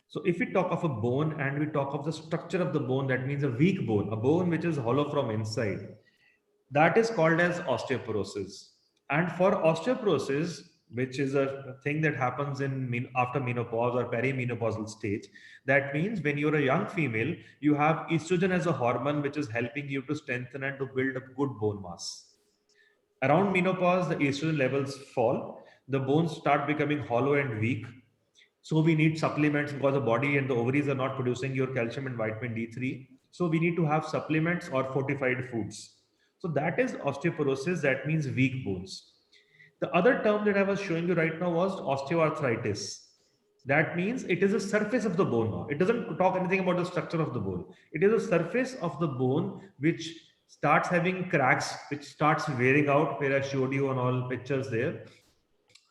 So if we talk of a bone and we talk of the structure of the bone, that means a weak bone, a bone which is hollow from inside, that is called as osteoporosis. And for osteoporosis, which is a thing that happens in after menopause or perimenopausal stage, that means when you're a young female, you have estrogen as a hormone which is helping you to strengthen and to build up good bone mass. Around menopause, the estrogen levels fall, the bones start becoming hollow and weak. So we need supplements because the body and the ovaries are not producing your calcium and vitamin D3. So we need to have supplements or fortified foods. So that is osteoporosis, that means weak bones. The other term that I was showing you right now was osteoarthritis. That means it is a surface of the bone now. It doesn't talk anything about the structure of the bone. It is a surface of the bone which starts having cracks, which starts wearing out, where I showed you on all pictures there.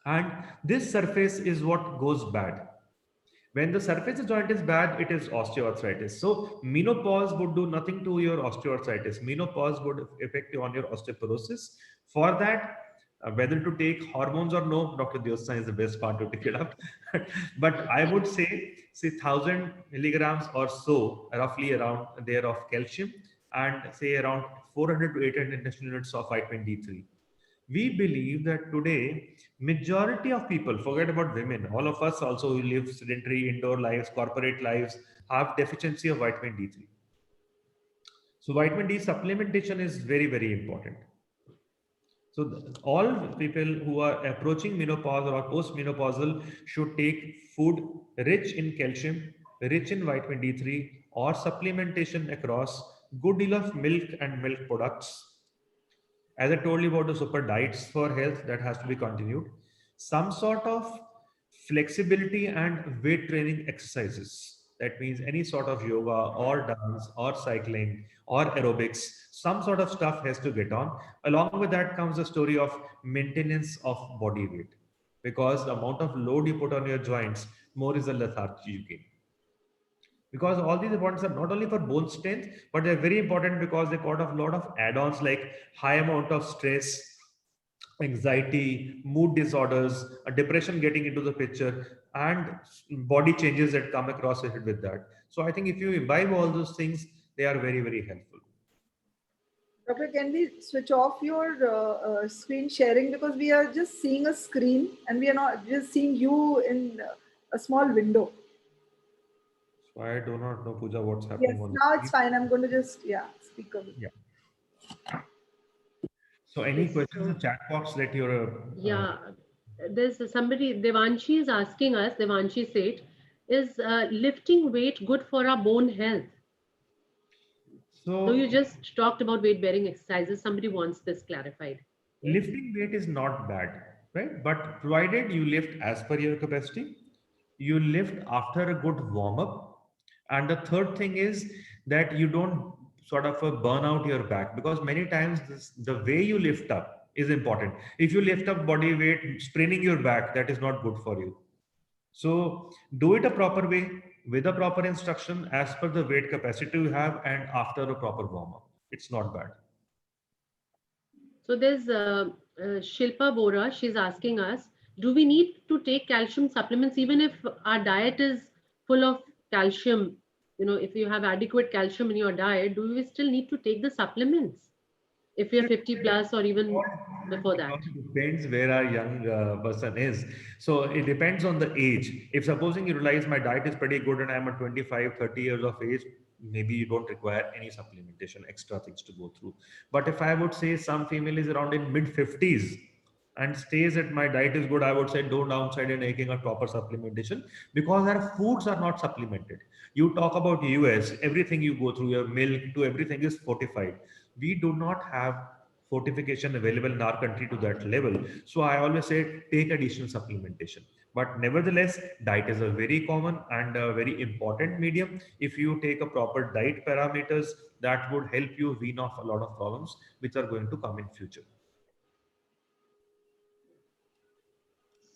And this surface is what goes bad. When the surface joint is bad, it is osteoarthritis. So menopause would do nothing to your osteoarthritis. Menopause would affect you on your osteoporosis. For that, whether to take hormones or no, Dr. Diostan is the best part to pick it up. But I would say 1,000 milligrams or so, roughly around there of calcium, and say around 400 to 800 international units of vitamin D3. We believe that today, majority of people, forget about women, all of us also who live sedentary indoor lives, corporate lives, have deficiency of vitamin D3. So vitamin D supplementation is very, very important. So all people who are approaching menopause or postmenopausal should take food rich in calcium, rich in vitamin D3, or supplementation across good deal of milk and milk products. As I told you about the super diets for health, that has to be continued. Some sort of flexibility and weight training exercises. That means any sort of yoga or dance or cycling or aerobics, some sort of stuff has to get on. Along with that comes the story of maintenance of body weight, because the amount of load you put on your joints, more is the lethargy you gain. Because all these importance are not only for bone strength, but they're very important because they got a lot of add-ons like high amount of stress, anxiety, mood disorders, a depression getting into the picture, and body changes that come across it with that. So I think if you imbibe all those things, they are very, very helpful. Doctor, can we switch off your screen sharing, because we are just seeing a screen and we are not just seeing you in a small window. So I do not know, Pooja, what's happening. Yes, on now the it's screen. fine. I'm going to just, speak a bit. Yeah. So any questions in the chat box that you're... There's somebody, Devanshi is asking us, Devanshi said, is lifting weight good for our bone health? So you just talked about weight bearing exercises. Somebody wants this clarified. Lifting weight is not bad, right? But provided you lift as per your capacity, you lift after a good warm up. And the third thing is that you don't sort of burn out your back, because many times the way you lift up is important. If you lift up body weight, spraining your back, that is not good for you. So do it a proper way with a proper instruction as per the weight capacity you have and after a proper warm up. It's not bad. So there's Shilpa Bora, she's asking us, do we need to take calcium supplements even if our diet is full of calcium? You know, if you have adequate calcium in your diet, do we still need to take the supplements if you're 50 plus or even before that? It depends where our young person is. So it depends on the age. If supposing you realize my diet is pretty good and I'm at 25, 30 years of age, maybe you don't require any supplementation, extra things to go through. But if I would say some female is around in mid 50s and stays at my diet is good, I would say don't downside in taking a proper supplementation, because our foods are not supplemented. You talk about US, everything you go through, your milk to everything is fortified. We do not have fortification available in our country to that level. So I always say take additional supplementation. But nevertheless, diet is a very common and a very important medium. If you take a proper diet parameters, that would help you wean off a lot of problems which are going to come in future.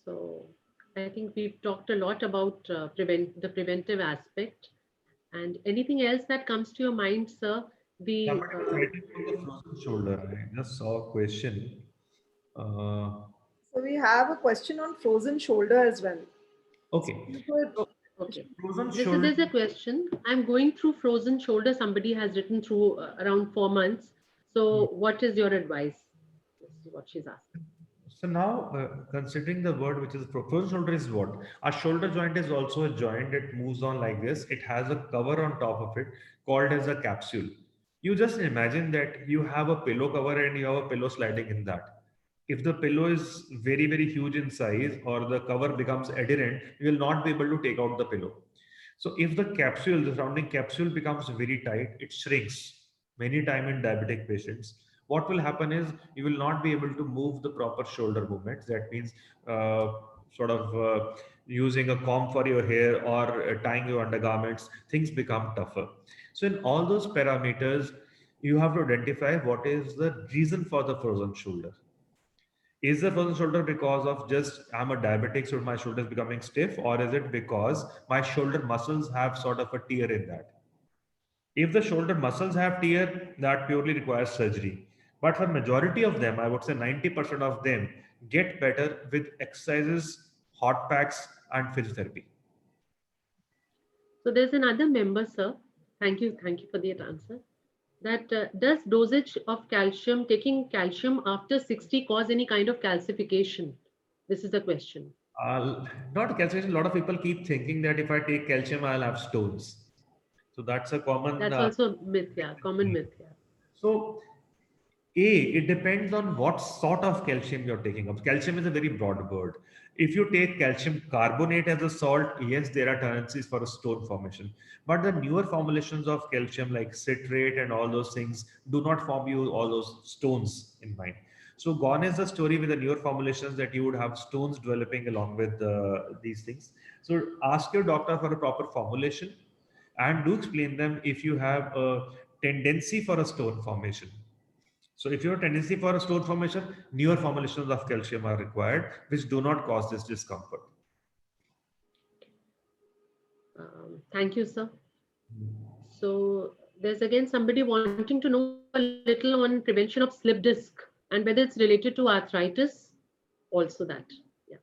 So I think we've talked a lot about the preventive aspect. And anything else that comes to your mind, sir? Somebody was writing on the frozen shoulder. I just saw a question. So we have a question on frozen shoulder as well. Okay. Okay. There's a question. I'm going through frozen shoulder. Somebody has written through around 4 months. So what is your advice? This is what she's asking. So now, considering the word which is frozen shoulder is what? Our shoulder joint is also a joint that moves on like this. It has a cover on top of it called as a capsule. You just imagine that you have a pillow cover and you have a pillow sliding in that. If the pillow is very, very huge in size or the cover becomes adherent, you will not be able to take out the pillow. So if the capsule, the surrounding capsule becomes very tight, it shrinks many times in diabetic patients. What will happen is you will not be able to move the proper shoulder movements. That means using a comb for your hair or tying your undergarments, things become tougher. So in all those parameters, you have to identify what is the reason for the frozen shoulder. Is the frozen shoulder because of just I'm a diabetic, so my shoulder is becoming stiff, or is it because my shoulder muscles have sort of a tear in that? If the shoulder muscles have tear, that purely requires surgery. But for majority of them, I would say 90% of them get better with exercises, hot packs, and physiotherapy. So there's another member, sir. Thank you for the answer. That does dosage of calcium, taking calcium after 60 cause any kind of calcification? This is the question. Not calcium. A lot of people keep thinking that if I take calcium, I'll have stones. So that's a common. That's also myth, yeah, common myth, yeah. So, it depends on what sort of calcium you're taking up. Calcium is a very broad word. If you take calcium carbonate as a salt, yes, there are tendencies for a stone formation. But the newer formulations of calcium, like citrate and all those things, do not form you all those stones in mind. So gone is the story with the newer formulations that you would have stones developing along with these things. So ask your doctor for a proper formulation, and do explain them if you have a tendency for a stone formation. So if you have a tendency for a stone formation, newer formulations of calcium are required, which do not cause this discomfort. Thank you, sir. So there's again somebody wanting to know a little on prevention of slip disc and whether it's related to arthritis, also that. Yeah.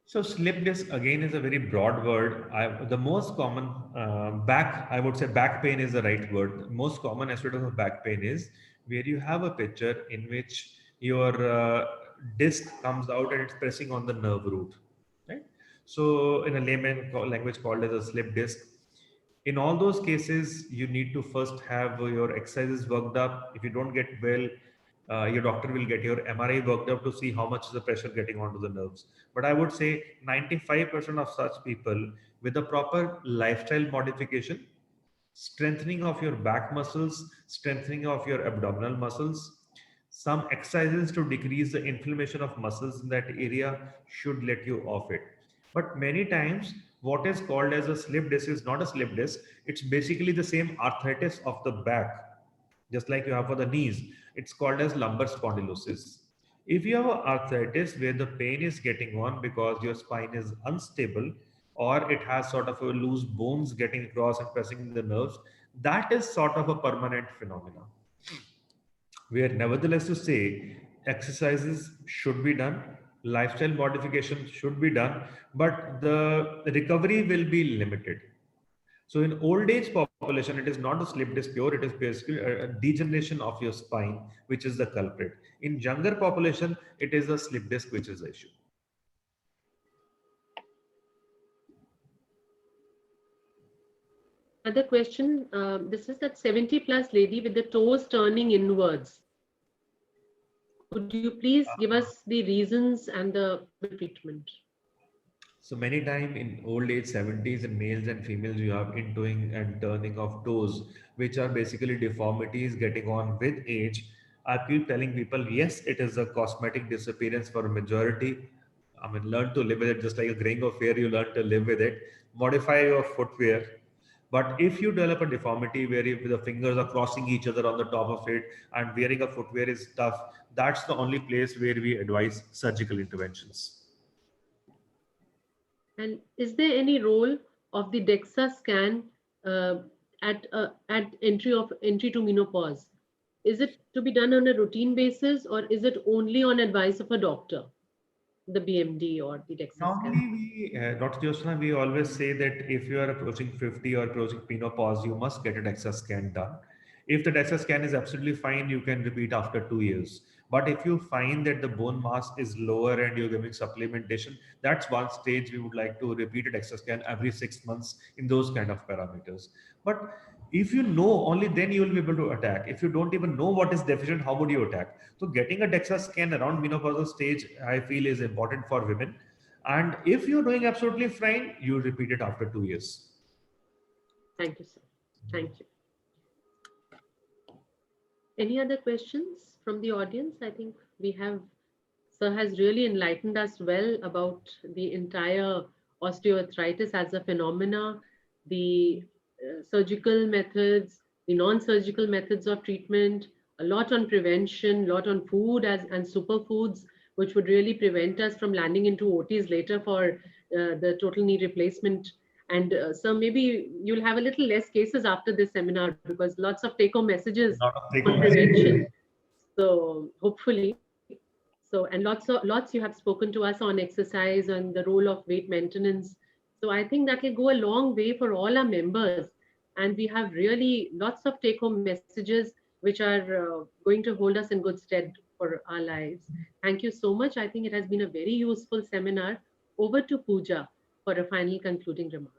So slip disc again is a very broad word. The most common I would say back pain is the right word. The most common aspect of back pain is where you have a picture in which your disc comes out and it's pressing on the nerve root, right? So in a layman language called as a slip disc. In all those cases, you need to first have your exercises worked up. If you don't get well, your doctor will get your MRI worked up to see how much is the pressure getting onto the nerves. But I would say 95% of such people with a proper lifestyle modification, strengthening of your back muscles, strengthening of your abdominal muscles, some exercises to decrease the inflammation of muscles in that area should let you off it. But many times, what is called as a slip disc is not a slip disc. It's basically the same arthritis of the back, just like you have for the knees. It's called as lumbar spondylosis. If you have arthritis where the pain is getting on because your spine is unstable, or it has sort of a loose bones getting across and pressing the nerves, that is sort of a permanent phenomenon. We are nevertheless to say exercises should be done, lifestyle modification should be done, but the recovery will be limited. So in old age population, it is not a slip disc pure, it is basically a degeneration of your spine, which is the culprit. In younger population, it is a slip disc, which is the issue. Another question, this is that 70+ lady with the toes turning inwards. Could you please give us the reasons and the treatment? So many times in old age 70s in males and females, you have intoing and turning of toes, which are basically deformities getting on with age. I keep telling people, yes, it is a cosmetic disappearance for a majority. I mean, learn to live with it, just like a graying of hair, you learn to live with it. Modify your footwear. But if you develop a deformity where the fingers are crossing each other on the top of it and wearing a footwear is tough, that's the only place where we advise surgical interventions. And is there any role of the DEXA scan at entry to menopause? Is it to be done on a routine basis, or is it only on advice of a doctor, the BMD or the DEXA Normally, Dr. Jyotsna, we always say that if you are approaching 50 or approaching menopause, you must get a DEXA scan done. If the DEXA scan is absolutely fine, you can repeat after 2 years. But if you find that the bone mass is lower and you're giving supplementation, that's one stage we would like to repeat a DEXA scan every 6 months in those kind of parameters. But if you know, only then you will be able to attack. If you don't even know what is deficient, how would you attack? So getting a DEXA scan around menopausal stage, I feel, is important for women. And if you're doing absolutely fine, you repeat it after 2 years. Thank you, sir. Thank you. Any other questions from the audience? I think we have, sir has really enlightened us well about the entire osteoarthritis as a phenomena, the surgical methods, the non-surgical methods of treatment, a lot on prevention, a lot on food and superfoods, which would really prevent us from landing into OTs later for the total knee replacement. And so maybe you'll have a little less cases after this seminar because lots of take-home messages on prevention. So hopefully, so and lots you have spoken to us on exercise and the role of weight maintenance. So I think that will go a long way for all our members, and we have really lots of take-home messages which are going to hold us in good stead for our lives. Thank you so much. I think it has been a very useful seminar. Over to Pooja for a final concluding remark.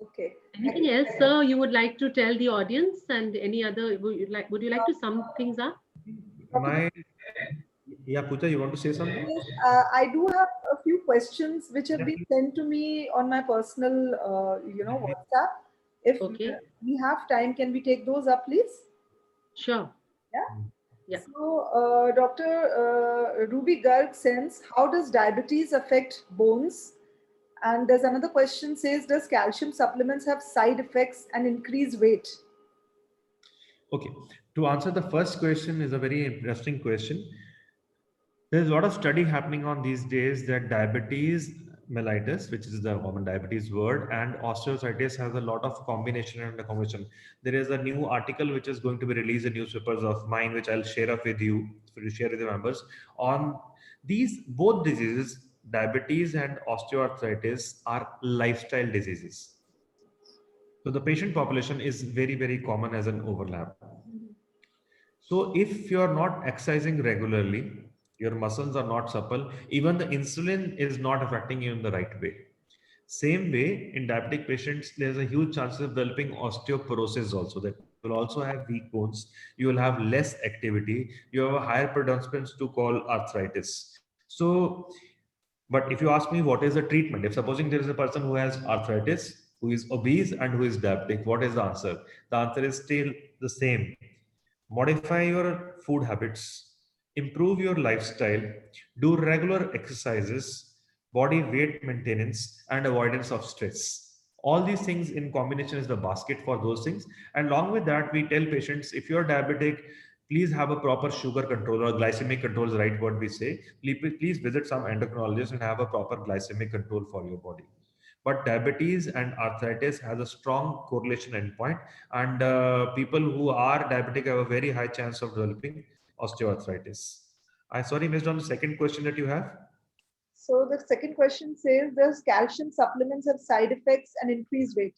Okay. Anything else, sir, you would like to tell the audience, and any other, would you like to sum things up? Yeah, Pooja, you want to say something? Yes, I do have a few questions which have been sent to me on my personal, WhatsApp. If we have time, can we take those up, please? Sure. Yeah. So, Dr. Ruby Garg sends, how does diabetes affect bones? And there's another question says, does calcium supplements have side effects and increase weight? Okay. To answer the first question is a very interesting question. There's a lot of study happening on these days that diabetes mellitus, which is the common diabetes word, and osteoarthritis has a lot of combination and a combination. There is a new article which is going to be released in newspapers of mine, which I'll share up with you, so you share with the members, on these both diseases. Diabetes and osteoarthritis are lifestyle diseases. So the patient population is very, very common as an overlap. So if you're not exercising regularly, your muscles are not supple, even the insulin is not affecting you in the right way. Same way, in diabetic patients, there's a huge chance of developing osteoporosis also. That will also have weak bones. You will have less activity. You have a higher predominance to call arthritis. So, but if you ask me what is the treatment, if supposing there is a person who has arthritis, who is obese and who is diabetic, what is the answer? The answer is still the same. Modify your food habits, improve your lifestyle, do regular exercises, body weight maintenance, and avoidance of stress. All these things in combination is the basket for those things. And along with that, we tell patients, if you're diabetic, please have a proper sugar control, or glycemic control is the right word we say. Please visit some endocrinologist and have a proper glycemic control for your body. But diabetes and arthritis has a strong correlation endpoint, and people who are diabetic have a very high chance of developing osteoarthritis. I sorry missed on the second question that you have. So the second question says, does calcium supplements have side effects and increase weight?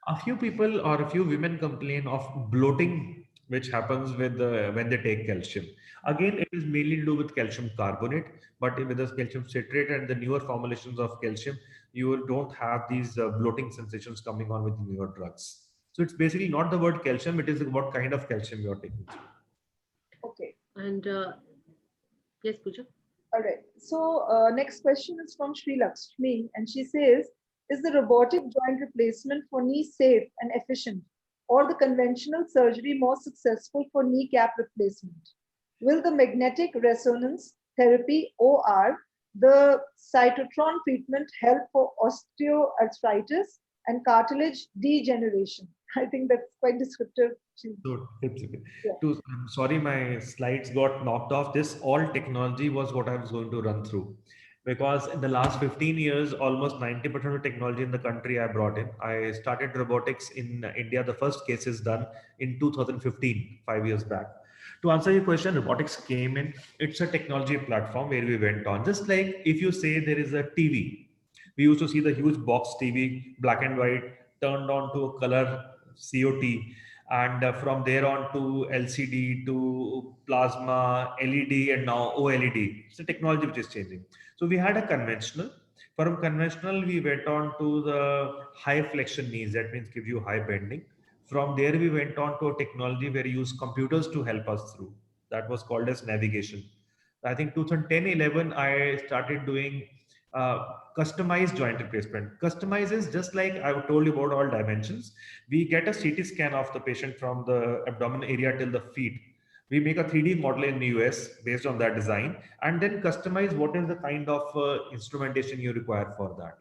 A few people or a few women complain of bloating, which happens with when they take calcium. Again, it is mainly to do with calcium carbonate, but with the calcium citrate and the newer formulations of calcium, you don't have these bloating sensations coming on with newer drugs. So it's basically not the word calcium, it is what kind of calcium you're taking. Okay. And yes, Pooja. All right. So next question is from Sri Lakshmi, and she says, is the robotic joint replacement for knee safe and efficient, or the conventional surgery more successful for kneecap replacement? Will the magnetic resonance therapy OR, the cytotron treatment help for osteoarthritis and cartilage degeneration? I think that's quite descriptive. So, I'm sorry, my slides got knocked off. This all technology was what I was going to run through. Because in the last 15 years, almost 90% of technology in the country I brought in. I started robotics in India. The first case is done in 2015, 5 years back. To answer your question, robotics came in. It's a technology platform where we went on. Just like if you say there is a TV, we used to see the huge box TV, black and white, turned on to a color COT. And from there on to LCD, to plasma, LED, and now OLED. It's a technology which is changing. So we had a conventional. From conventional, we went on to the high flexion knees. That means give you high bending. From there, we went on to a technology where we use computers to help us through. That was called as navigation. I think 2010-11, I started doing customized joint replacement. Customize is just like I told you about all dimensions. We get a CT scan of the patient from the abdomen area till the feet. We make a 3D model in the US based on that design, and then customize what is the kind of instrumentation you require for that.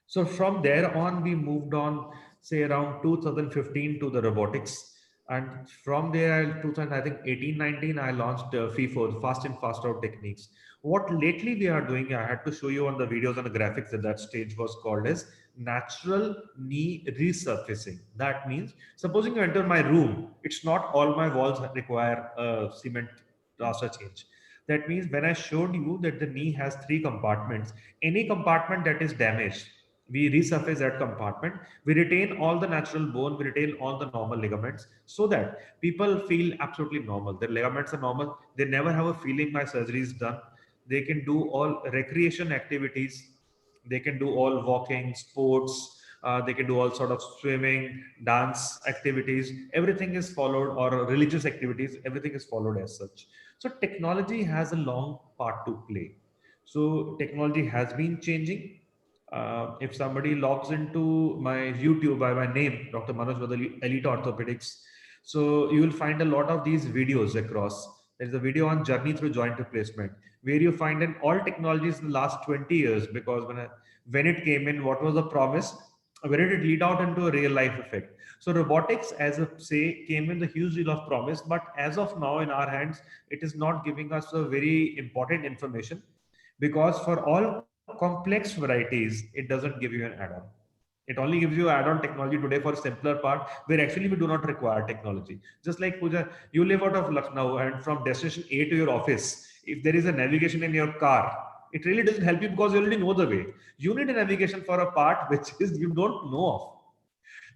So from there on, we moved on, say around 2015 to the robotics. And from there, 2000, I think 18, 19, I launched FIFO, fast in, fast out techniques. What lately we are doing, I had to show you on the videos and the graphics that that stage was called as natural knee resurfacing. That means, supposing you enter my room, it's not all my walls require cement plaster change. That means when I showed you that the knee has 3 compartments, any compartment that is damaged, we resurface that compartment. We retain all the natural bone, we retain all the normal ligaments so that people feel absolutely normal. Their ligaments are normal. They never have a feeling my surgery is done. They can do all recreation activities. They can do all walking, sports. They can do all sort of swimming, dance activities. Everything is followed, or religious activities. Everything is followed as such. So technology has a long part to play. So technology has been changing. If somebody logs into my YouTube by my name, Dr. Manoj Badali, Elite Orthopedics, so you will find a lot of these videos across. There's a video on journey through joint replacement, where you find in all technologies in the last 20 years, because when it came in, what was the promise? Where did it lead out into a real life effect? So robotics, as a say, came in the huge deal of promise, but as of now in our hands, it is not giving us a very important information, because for all complex varieties, it doesn't give you an add-on. It only gives you add-on technology today for simpler part, where actually we do not require technology. Just like Pooja, you live out of Lucknow, and from destination A to your office, if there is a navigation in your car, it really doesn't help you because you already know the way. You need a navigation for a part which is you don't know of.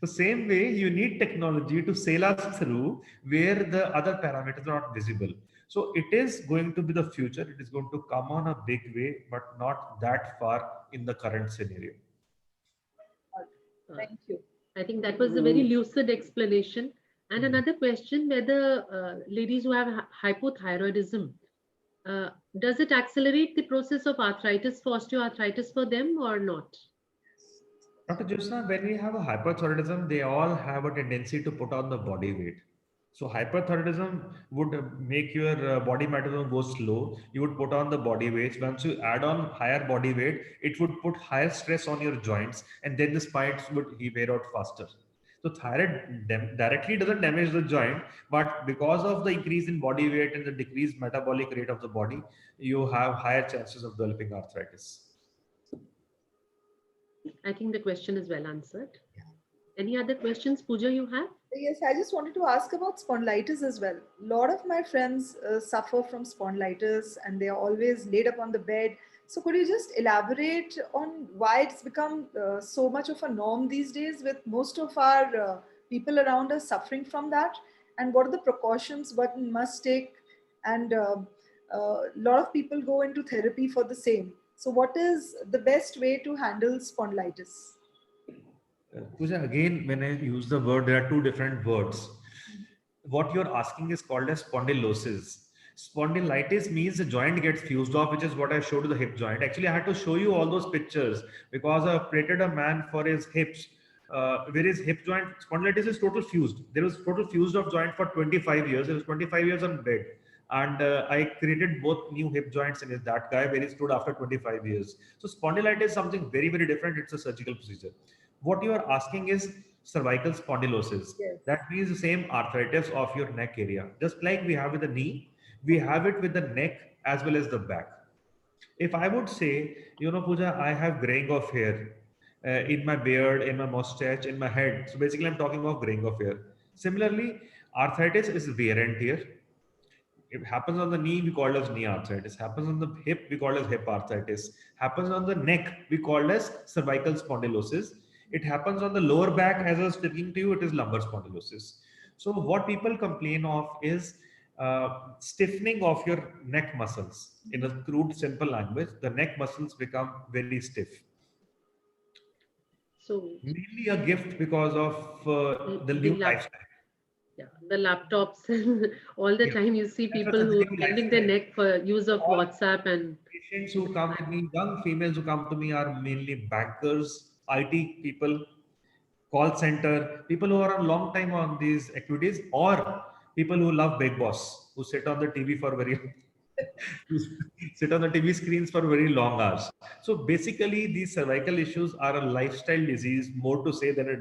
The same way, you need technology to sail us through where the other parameters are not visible. So it is going to be the future. It is going to come on a big way, but not that far in the current scenario. Thank you. I think that was a very lucid explanation. And another question, whether ladies who have hypothyroidism, does it accelerate the process of arthritis for osteoarthritis for them or not? Dr. Jyotsna, when we have a hyperthyroidism, they all have a tendency to put on the body weight. So hyperthyroidism would make your body metabolism go slow. You would put on the body weight. Once you add on higher body weight, it would put higher stress on your joints, and then the spines would wear out faster. So thyroid directly doesn't damage the joint, but because of the increase in body weight and the decreased metabolic rate of the body, you have higher chances of developing arthritis. I think the question is well answered. Any other questions, Pooja, you have? Yes, I just wanted to ask about spondylitis as well. A lot of my friends suffer from spondylitis, and they are always laid up on the bed. So could you just elaborate on why it's become so much of a norm these days, with most of our people around us suffering from that? And what are the precautions one must take? And a lot of people go into therapy for the same. So what is the best way to handle spondylitis? Pooja, again, when I use the word, there are 2 different words. What you're asking is called as spondylosis. Spondylitis means the joint gets fused off, which is what I showed you, the hip joint. Actually, I had to show you all those pictures because I operated a man for his hips, where his hip joint, spondylitis is total fused. There was total fused off joint for 25 years. It was 25 years on bed. And I created both new hip joints in that guy, where he stood after 25 years. So spondylitis is something very, very different. It's a surgical procedure. What you are asking is cervical spondylosis. Yes. That means the same arthritis of your neck area. Just like we have with the knee, we have it with the neck as well as the back. If I would say, Pooja, I have graying of hair in my beard, in my mustache, in my head. So basically, I'm talking of graying of hair. Similarly, arthritis is wear and tear. If it happens on the knee, we call it as knee arthritis. Happens on the hip, we call it as hip arthritis. Happens on the neck, we call it as cervical spondylosis. It happens on the lower back, as I was speaking to you, it is lumbar spondylosis. So what people complain of is stiffening of your neck muscles. In a crude, simple language, the neck muscles become very stiff. So mainly a gift because of the new lifestyle. Yeah, the laptops and all the time you see people who are bending their neck for use of WhatsApp. And patients who come to me, young females who come to me, are mainly bankers, IT people, call center, people who are a long time on these activities, or people who love Big Boss, who sit on the TV for sit on the TV screens for very long hours. So basically, these cervical issues are a lifestyle disease, more to say than a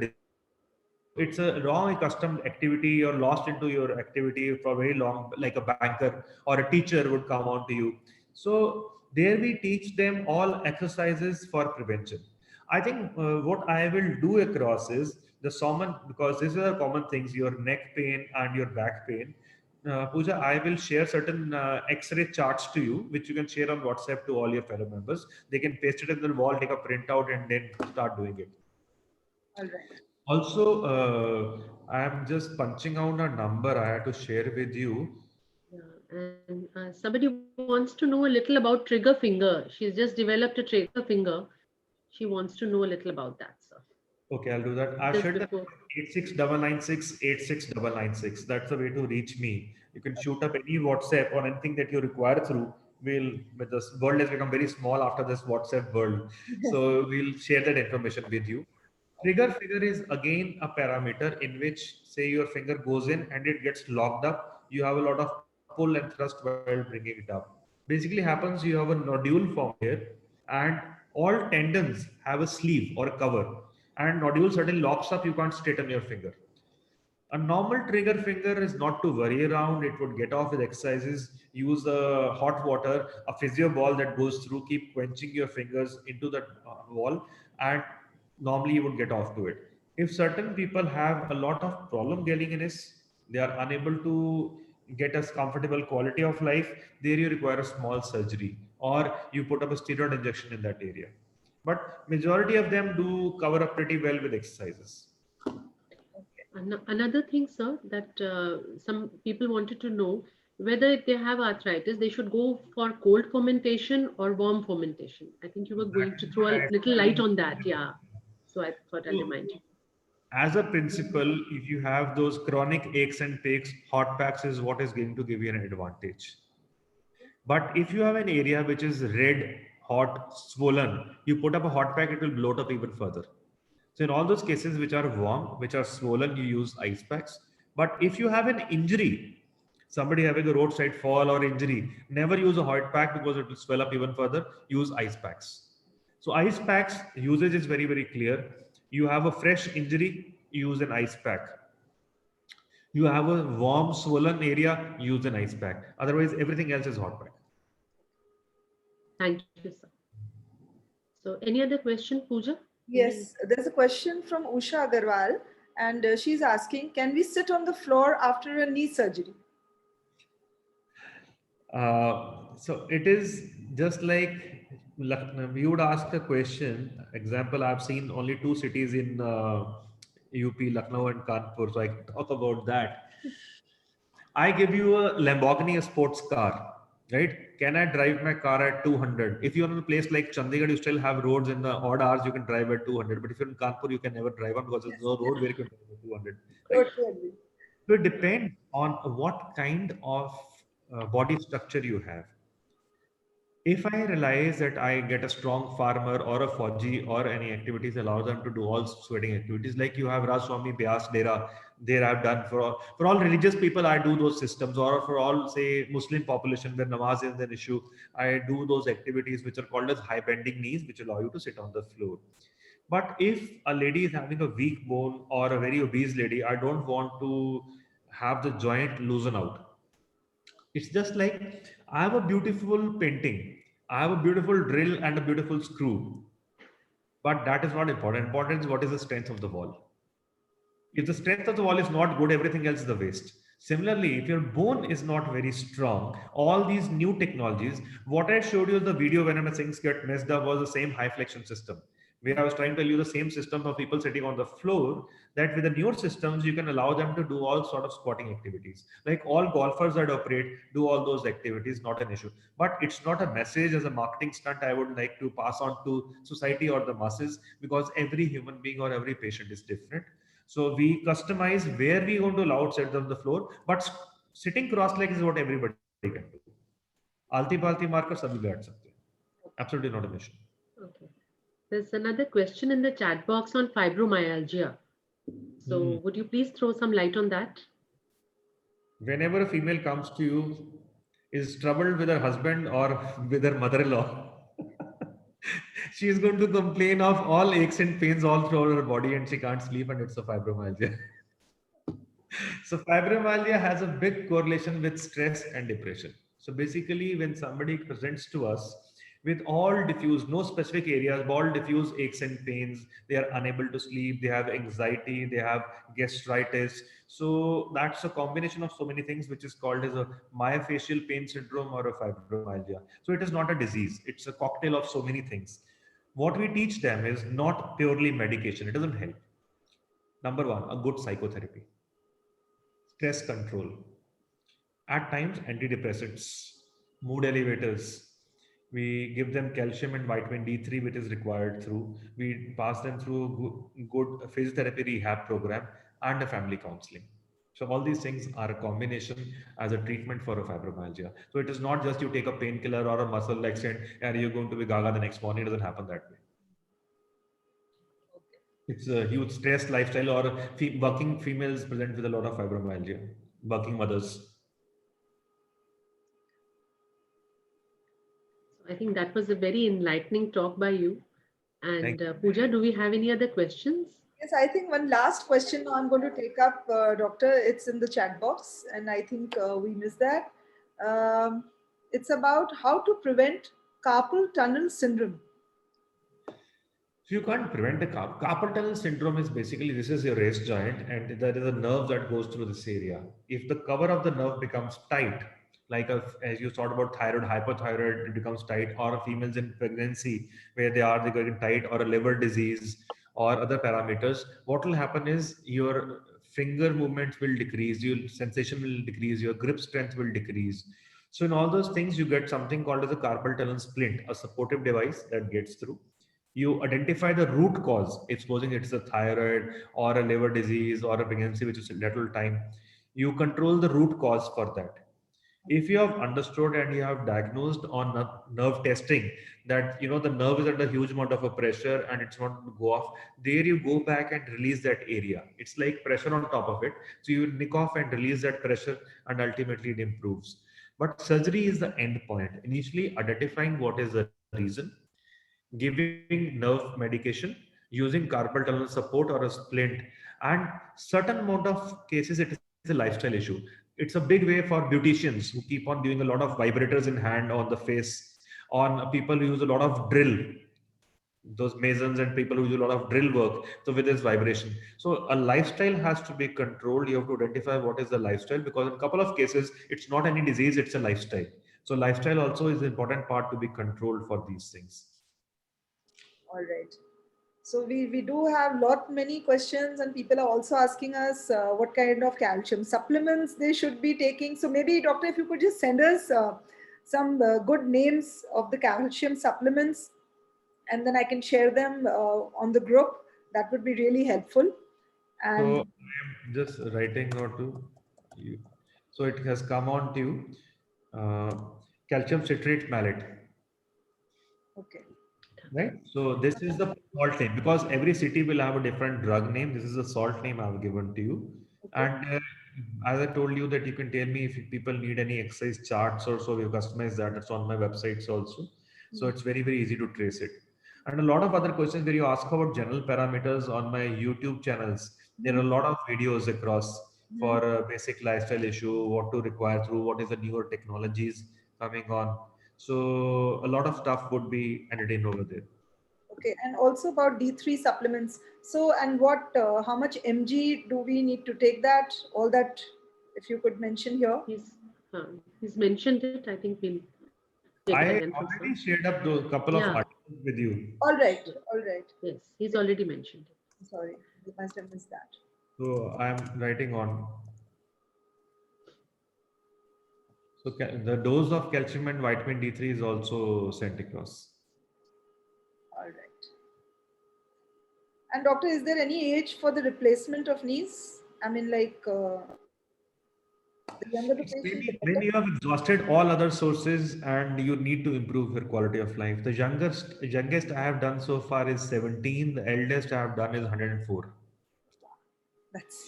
it's a wrong accustomed activity. You're lost into your activity for very long, like a banker or a teacher would come on to you. So there we teach them all exercises for prevention. I think what I will do across is the common, because these are the common things, your neck pain and your back pain. Pooja, I will share certain X-ray charts to you, which you can share on WhatsApp to all your fellow members. They can paste it in the wall, take a printout, and then start doing it. All right. Also, I am just punching out a number I had to share with you. Yeah, and somebody wants to know a little about trigger finger. She's just developed a trigger finger. She wants to know a little about that, sir. Okay, I'll do that. I've Just shared the before. 86996 That's the way to reach me. You can shoot up any WhatsApp or anything that you require through. But this world has become very small after this WhatsApp world. So we'll share that information with you. Trigger figure is again a parameter in which, say, your finger goes in and it gets locked up. You have a lot of pull and thrust while bringing it up. Basically happens, you have a nodule formed here, and all tendons have a sleeve or a cover, and nodule suddenly locks up. You can't straighten your finger. A normal trigger finger is not to worry around. It would get off with exercises. Use hot water, a physio ball that goes through, keep quenching your fingers into the wall, and normally you would get off to it. If certain people have a lot of problem getting in is, they are unable to get a comfortable quality of life, there you require a small surgery, or you put up a steroid injection in that area. But majority of them do cover up pretty well with exercises. Another thing, sir, that some people wanted to know whether if they have arthritis, they should go for cold fermentation or warm fermentation. I think you were going to throw a little light on that. Yeah. So I thought I'll remind you. As a principle, if you have those chronic aches and pains, hot packs is what is going to give you an advantage. But if you have an area which is red, hot, swollen, you put up a hot pack, it will bloat up even further. So in all those cases which are warm, which are swollen, you use ice packs. But if you have an injury, somebody having a roadside fall or injury, never use a hot pack because it will swell up even further. Use ice packs. So ice packs usage is very, very clear. You have a fresh injury, use an ice pack. You have a warm, swollen area, use an ice pack. Otherwise, everything else is hot pack. Thank you, sir. So any other question, Pooja? Yes, there's a question from Usha Agarwal, and she's asking, can we sit on the floor after a knee surgery? So it is just like, you would ask a question. Example, I've seen only two cities in UP, Lucknow and Kanpur, so I can talk about that. I give you a Lamborghini, a sports car, right? Can I drive my car at 200? If you're in a place like Chandigarh, you still have roads in the odd hours, you can drive at 200. But if you're in Kanpur, you can never drive on because there's no road where you can drive at 200. Right? Totally. So it depends on what kind of body structure you have. If I realize that I get a strong farmer or a Fauji or any activities allow them to do all sweating activities, like you have Raj Swami Byas Dera, there I've done for all religious people, I do those systems, or for all, say, Muslim population where namaz is an issue, I do those activities which are called as high bending knees, which allow you to sit on the floor. But if a lady is having a weak bone or a very obese lady, I don't want to have the joint loosen out. It's just like, I have a beautiful painting, I have a beautiful drill and a beautiful screw, but that is not important. Important is what is the strength of the wall. If the strength of the wall is not good, everything else is a waste. Similarly, if your bone is not very strong, all these new technologies, what I showed you in the video when my things get messed up was the same high flexion system, where I was trying to tell you the same system for people sitting on the floor, that with the newer systems, you can allow them to do all sort of squatting activities. Like all golfers that operate do all those activities, not an issue. But it's not a message as a marketing stunt I would like to pass on to society or the masses, because every human being or every patient is different. So we customize where we want to allow it sit on the floor, but sitting cross-legged is what everybody can do. Alti palti marker sabhi baith sakte hain. Absolutely not an issue. Okay. There's another question in the chat box on fibromyalgia. So would you please throw some light on that? Whenever a female comes to you, is troubled with her husband or with her mother-in-law, She is going to complain of all aches and pains all throughout her body, and she can't sleep, and it's a fibromyalgia. So fibromyalgia has a big correlation with stress and depression. So basically, when somebody presents to us with all diffuse, no specific areas, all diffuse aches and pains, they are unable to sleep, they have anxiety, they have gastritis. So that's a combination of so many things, which is called as a myofascial pain syndrome or a fibromyalgia. So it is not a disease; it's a cocktail of so many things. What we teach them is not purely medication; it doesn't help. Number one, a good psychotherapy, stress control, at times antidepressants, mood elevators. We give them calcium and vitamin D3, which is required through. We pass them through a good physiotherapy rehab program and a family counseling. So all these things are a combination as a treatment for a fibromyalgia. So it is not just you take a painkiller or a muscle laxant and you're going to be gaga the next morning. It doesn't happen that way. It's a huge stress lifestyle, or working females present with a lot of fibromyalgia, working mothers. I think that was a very enlightening talk by you. And Pooja, do we have any other questions? Yes, I think one last question I'm going to take up, Doctor. It's in the chat box, and I think we missed that. It's about how to prevent carpal tunnel syndrome. So you can't prevent the carpal tunnel syndrome. Is basically, this is your wrist joint, and there is a nerve that goes through this area. If the cover of the nerve becomes tight, like as you thought about thyroid, hypothyroid, it becomes tight, or females in pregnancy where they're getting tight, or a liver disease, or other parameters, what will happen is your finger movements will decrease, your sensation will decrease, your grip strength will decrease. So in all those things, you get something called as a carpal tunnel splint, a supportive device that gets through. You identify the root cause. If supposing it's a thyroid or a liver disease or a pregnancy, which is lateral time, you control the root cause for that. If you have understood and you have diagnosed on nerve testing that the nerve is under huge amount of a pressure and it's not to go off, there you go back and release that area. It's like pressure on top of it. So you nick off and release that pressure, and ultimately it improves. But surgery is the end point. Initially identifying what is the reason, giving nerve medication, using carpal tunnel support or a splint, and certain amount of cases it is a lifestyle issue. It's a big way for beauticians who keep on doing a lot of vibrators in hand on the face, on people who use a lot of drill, those masons and people who do a lot of drill work. So with this vibration, so a lifestyle has to be controlled. You have to identify what is the lifestyle, because in a couple of cases it's not any disease, it's a lifestyle. So lifestyle also is an important part to be controlled for these things. All right. So we do have many questions, and people are also asking us what kind of calcium supplements they should be taking. So maybe, doctor, if you could just send us some good names of the calcium supplements, and then I can share them on the group. That would be really helpful. And so I am just writing out to you. So it has come on to you. Calcium citrate malate. Okay. Right. So this is the salt name, because every city will have a different drug name. This is the salt name I've given to you. Okay. And as I told you that you can tell me if people need any exercise charts or so, we've customized that. It's on my websites also. So it's very, very easy to trace it. And a lot of other questions where you ask about general parameters on my YouTube channels. There are a lot of videos across for a basic lifestyle issue, what to require through, what is the newer technologies coming on. So a lot of stuff would be entertained over there. Okay, and also about D3 supplements. So, and what, how much mg do we need to take that? All that, if you could mention here. He's mentioned it. I think we'll. I already shared up those couple of articles with you. All right, all right. Yes, he's already mentioned it. Sorry, I must have missed that. So I'm writing on. So the dose of calcium and vitamin D3 is also sent across. All right. And doctor, is there any age for the replacement of knees? I mean, like the younger the patient, when you have exhausted all other sources and you need to improve your quality of life. The youngest I have done so far is 17. The eldest I have done is 104.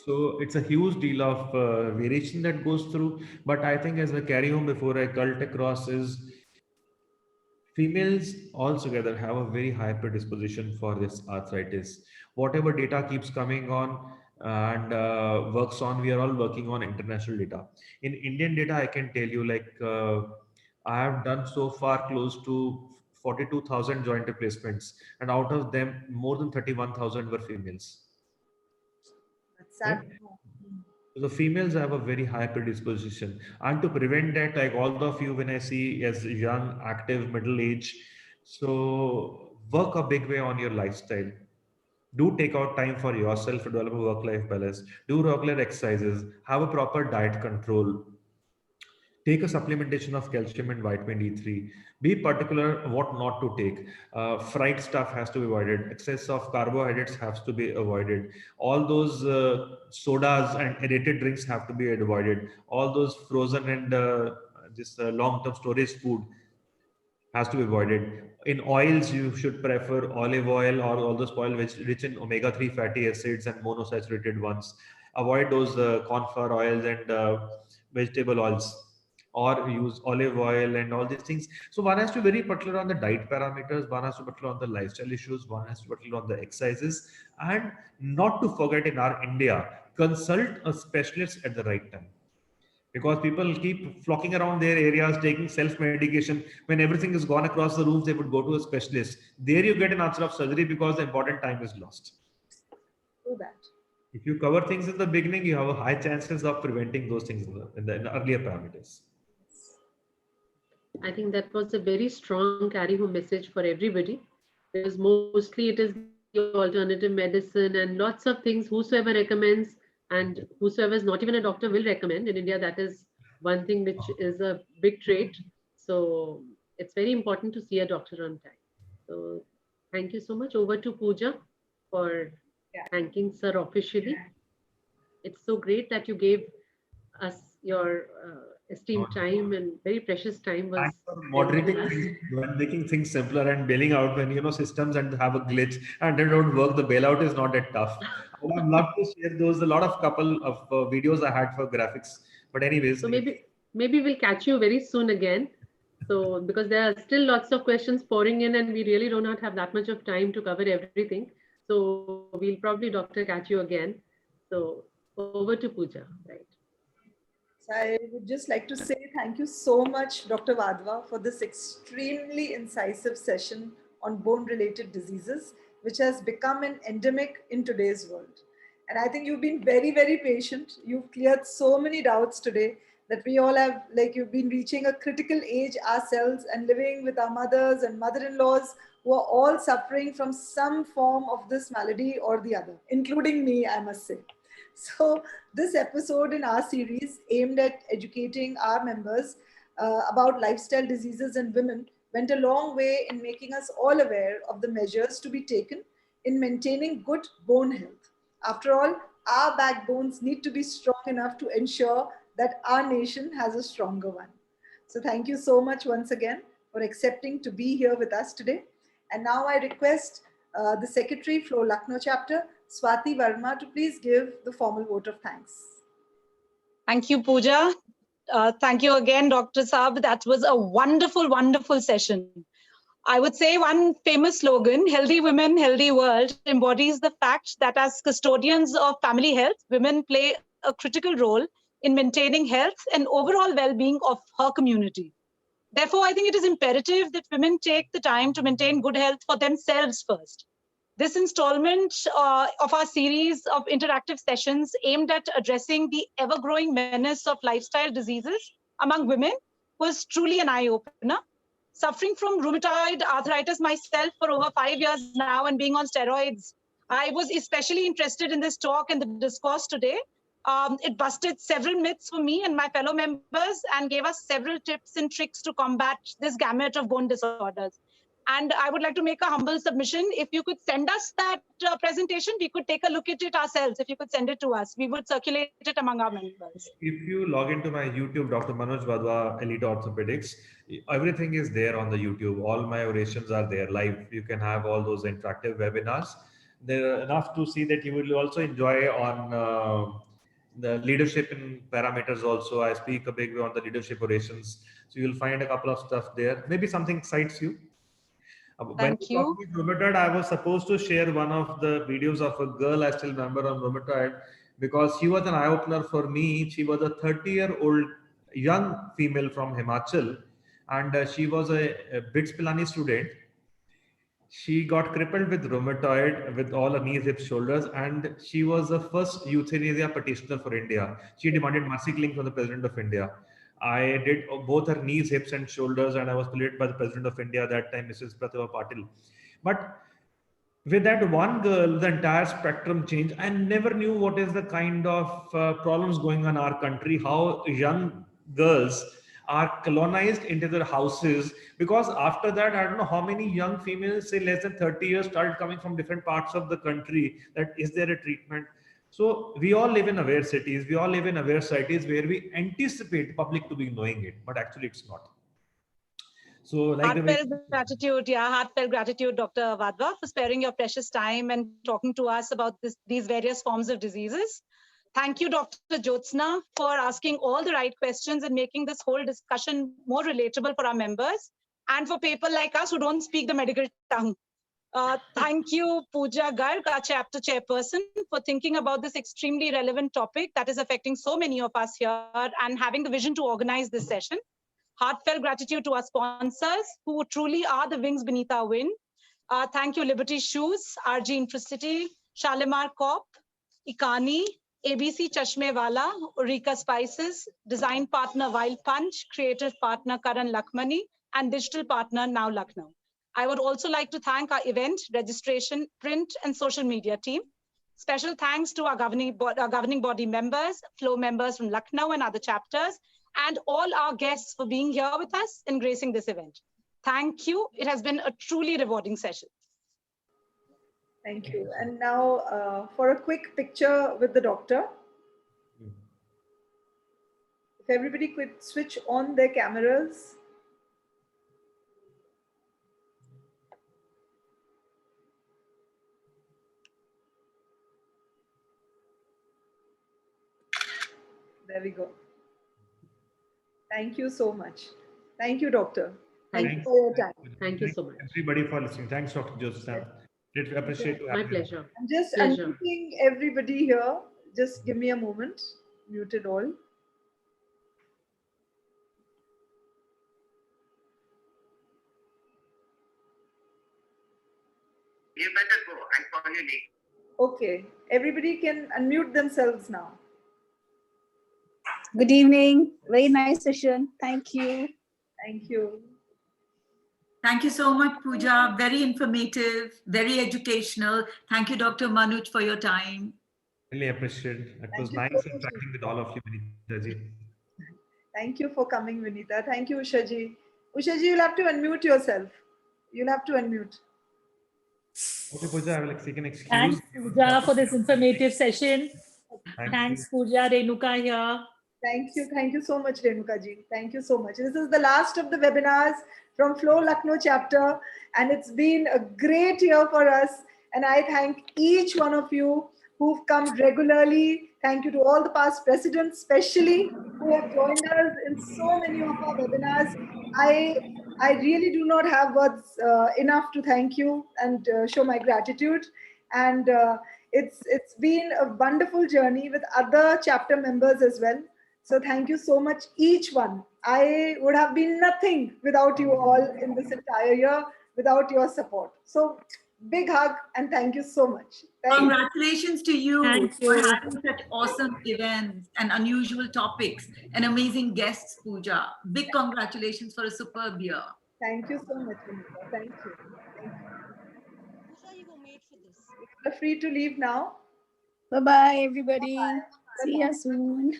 So it's a huge deal of variation that goes through. But I think as a carry home before I cult across is Females altogether have a very high predisposition for this arthritis. Whatever data keeps coming on and works on, we are all working on international data. In Indian data, I can tell you, like, I have done so far close to 42,000 joint replacements, and out of them, more than 31,000 were females. That's sad. Right? The females have a very high predisposition, and to prevent that, like all of you, when I see as young, active, middle age, so work a big way on your lifestyle. Do take out time for yourself to develop a work-life balance. Do regular exercises. Have a proper diet control. Take a supplementation of calcium and vitamin D3. Be particular what not to take. Fried stuff has to be avoided. Excess of carbohydrates has to be avoided. All those sodas and aerated drinks have to be avoided. All those frozen and this long-term storage food has to be avoided. In oils, you should prefer olive oil or all those oil which rich in omega-3 fatty acids and monosaturated ones. Avoid those cornflower oils and vegetable oils, or use olive oil and all these things. So one has to be very particular on the diet parameters, one has to be particular on the lifestyle issues, one has to be particular on the exercises, and not to forget, in our India, consult a specialist at the right time. Because people keep flocking around their areas, taking self-medication. When everything is gone across the rooms, they would go to a specialist. There you get an answer of surgery because the important time is lost. Do that. If you cover things in the beginning, you have a high chances of preventing those things in the earlier parameters. I think that was a very strong carry-home message for everybody, because mostly it is the alternative medicine and lots of things whosoever recommends, and whosoever is not even a doctor will recommend. In India, that is one thing which is a big trait. So it's very important to see a doctor on time. So thank you so much. Over to Pooja for thanking Sir officially. It's so great that you gave us your esteemed time and very precious time. Was moderating things, when making things simpler and bailing out when systems and have a glitch and they don't work. The bailout is not that tough. I would love to share those. A lot of couple of videos I had for graphics, but anyways. So maybe we'll catch you very soon again. So because there are still lots of questions pouring in and we really do not have that much of time to cover everything. So we'll probably, Doctor, catch you again. So over to Pooja, right? So I would just like to say thank you so much, Dr. Wadhwa, for this extremely incisive session on bone-related diseases, which has become an endemic in today's world. And I think you've been very, very patient. You've cleared so many doubts today that we all have, like, you've been reaching a critical age ourselves and living with our mothers and mother-in-laws who are all suffering from some form of this malady or the other, including me, I must say. So this episode in our series aimed at educating our members about lifestyle diseases in women went a long way in making us all aware of the measures to be taken in maintaining good bone health. After all, our backbones need to be strong enough to ensure that our nation has a stronger one. So thank you so much once again for accepting to be here with us today. And now I request the Secretary, Flow Lucknow Chapter, Swati Verma, to please give the formal vote of thanks. Thank you, Pooja. Thank you again, Dr. Saab. That was a wonderful, wonderful session. I would say one famous slogan, Healthy Women, Healthy World, embodies the fact that as custodians of family health, women play a critical role in maintaining health and overall well-being of her community. Therefore, I think it is imperative that women take the time to maintain good health for themselves first. This installment of our series of interactive sessions aimed at addressing the ever-growing menace of lifestyle diseases among women was truly an eye-opener. Suffering from rheumatoid arthritis myself for over 5 years now and being on steroids, I was especially interested in this talk and the discourse today. It busted several myths for me and my fellow members and gave us several tips and tricks to combat this gamut of bone disorders. And I would like to make a humble submission. If you could send us that presentation, we could take a look at it ourselves. If you could send it to us, we would circulate it among our members. If you log into my YouTube, Dr. Manoj Wadhwa, Elite Orthopedics, everything is there on the YouTube. All my orations are there live. You can have all those interactive webinars. They're enough to see that you will also enjoy on the leadership in parameters also. I speak a big way on the leadership orations. So you'll find a couple of stuff there. Maybe something excites you. When Thank we you. talking about rheumatoid, I was supposed to share one of the videos of a girl I still remember on rheumatoid, because she was an eye-opener for me. She was a 30-year-old young female from Himachal, and she was a BITS Pilani student. She got crippled with rheumatoid with all her knees, hips, shoulders, and she was the first euthanasia petitioner for India. She demanded mercy killing from the President of India. I did both her knees, hips, and shoulders, and I was played by the President of India that time, Mrs. Pratibha Patil. But with that one girl, the entire spectrum changed. I never knew what is the kind of problems going on in our country, how young girls are colonized into their houses. Because after that, I don't know how many young females, say less than 30 years, started coming from different parts of the country. That is there a treatment? So we all live in aware cities, we all live in aware societies where we anticipate public to be knowing it, but actually it's not. So like heartfelt gratitude, heartfelt gratitude, Dr. Wadhwa, for sparing your precious time and talking to us about these various forms of diseases. Thank you, Dr. Jyotsna, for asking all the right questions and making this whole discussion more relatable for our members and for people like us who don't speak the medical tongue. Thank you, Pooja Garg, our chapter chairperson, for thinking about this extremely relevant topic that is affecting so many of us here and having the vision to organize this session. Heartfelt gratitude to our sponsors, who truly are the wings beneath our wing. Thank you, Liberty Shoes, RG Intracity, Shalimar Corp, Ikani, ABC Chashmewala, Eureka Spices, design partner Wild Punch, creative partner Karan Lakhmani, and digital partner Now Lucknow. I would also like to thank our event, registration, print, and social media team. Special thanks to our governing body members, flow members from Lucknow and other chapters, and all our guests for being here with us and gracing this event. Thank you. It has been a truly rewarding session. Thank you. And now for a quick picture with the doctor. If everybody could switch on their cameras. There we go. Thank you so much. Thank you, doctor. Thank you for your time. Thank you so much. Everybody for listening. Thanks, Dr. Joseph. Really appreciate to have My you. pleasure. I'm just unmuting everybody here. Just give me a moment. Muted all. You better go. I'll call you later. Okay. Everybody can unmute themselves now. Good evening. Very nice session. Thank you. Thank you. Thank you so much, Pooja. Very informative, very educational. Thank you, Dr. Manuj, for your time. Really appreciate it. It was nice interacting with all of you, Vinita ji. Thank you for coming, Vinita. Thank you, Ushaji. Ushaji, you'll have to unmute yourself. You'll have to unmute. Okay, Pooja, I will seek an excuse. Thanks, Pooja, for this informative session. Thanks, Pooja. Renuka here. Thank you. Thank you so much, Renuka ji. Thank you so much. This is the last of the webinars from Flow Lucknow chapter, and it's been a great year for us. And I thank each one of you who've come regularly. Thank you to all the past presidents, especially, who have joined us in so many of our webinars. I really do not have words enough to thank you and show my gratitude. And it's been a wonderful journey with other chapter members as well. So thank you so much, each one. I would have been nothing without you all in this entire year, without your support. So big hug and thank you so much. Congratulations to you Thank for you. having such awesome events and unusual topics and amazing guests, Pooja. Big congratulations for a superb year. Thank you so much, Vinita. Thank you. Thank you. You're free to leave now. Bye-bye, everybody. Bye-bye. See you soon.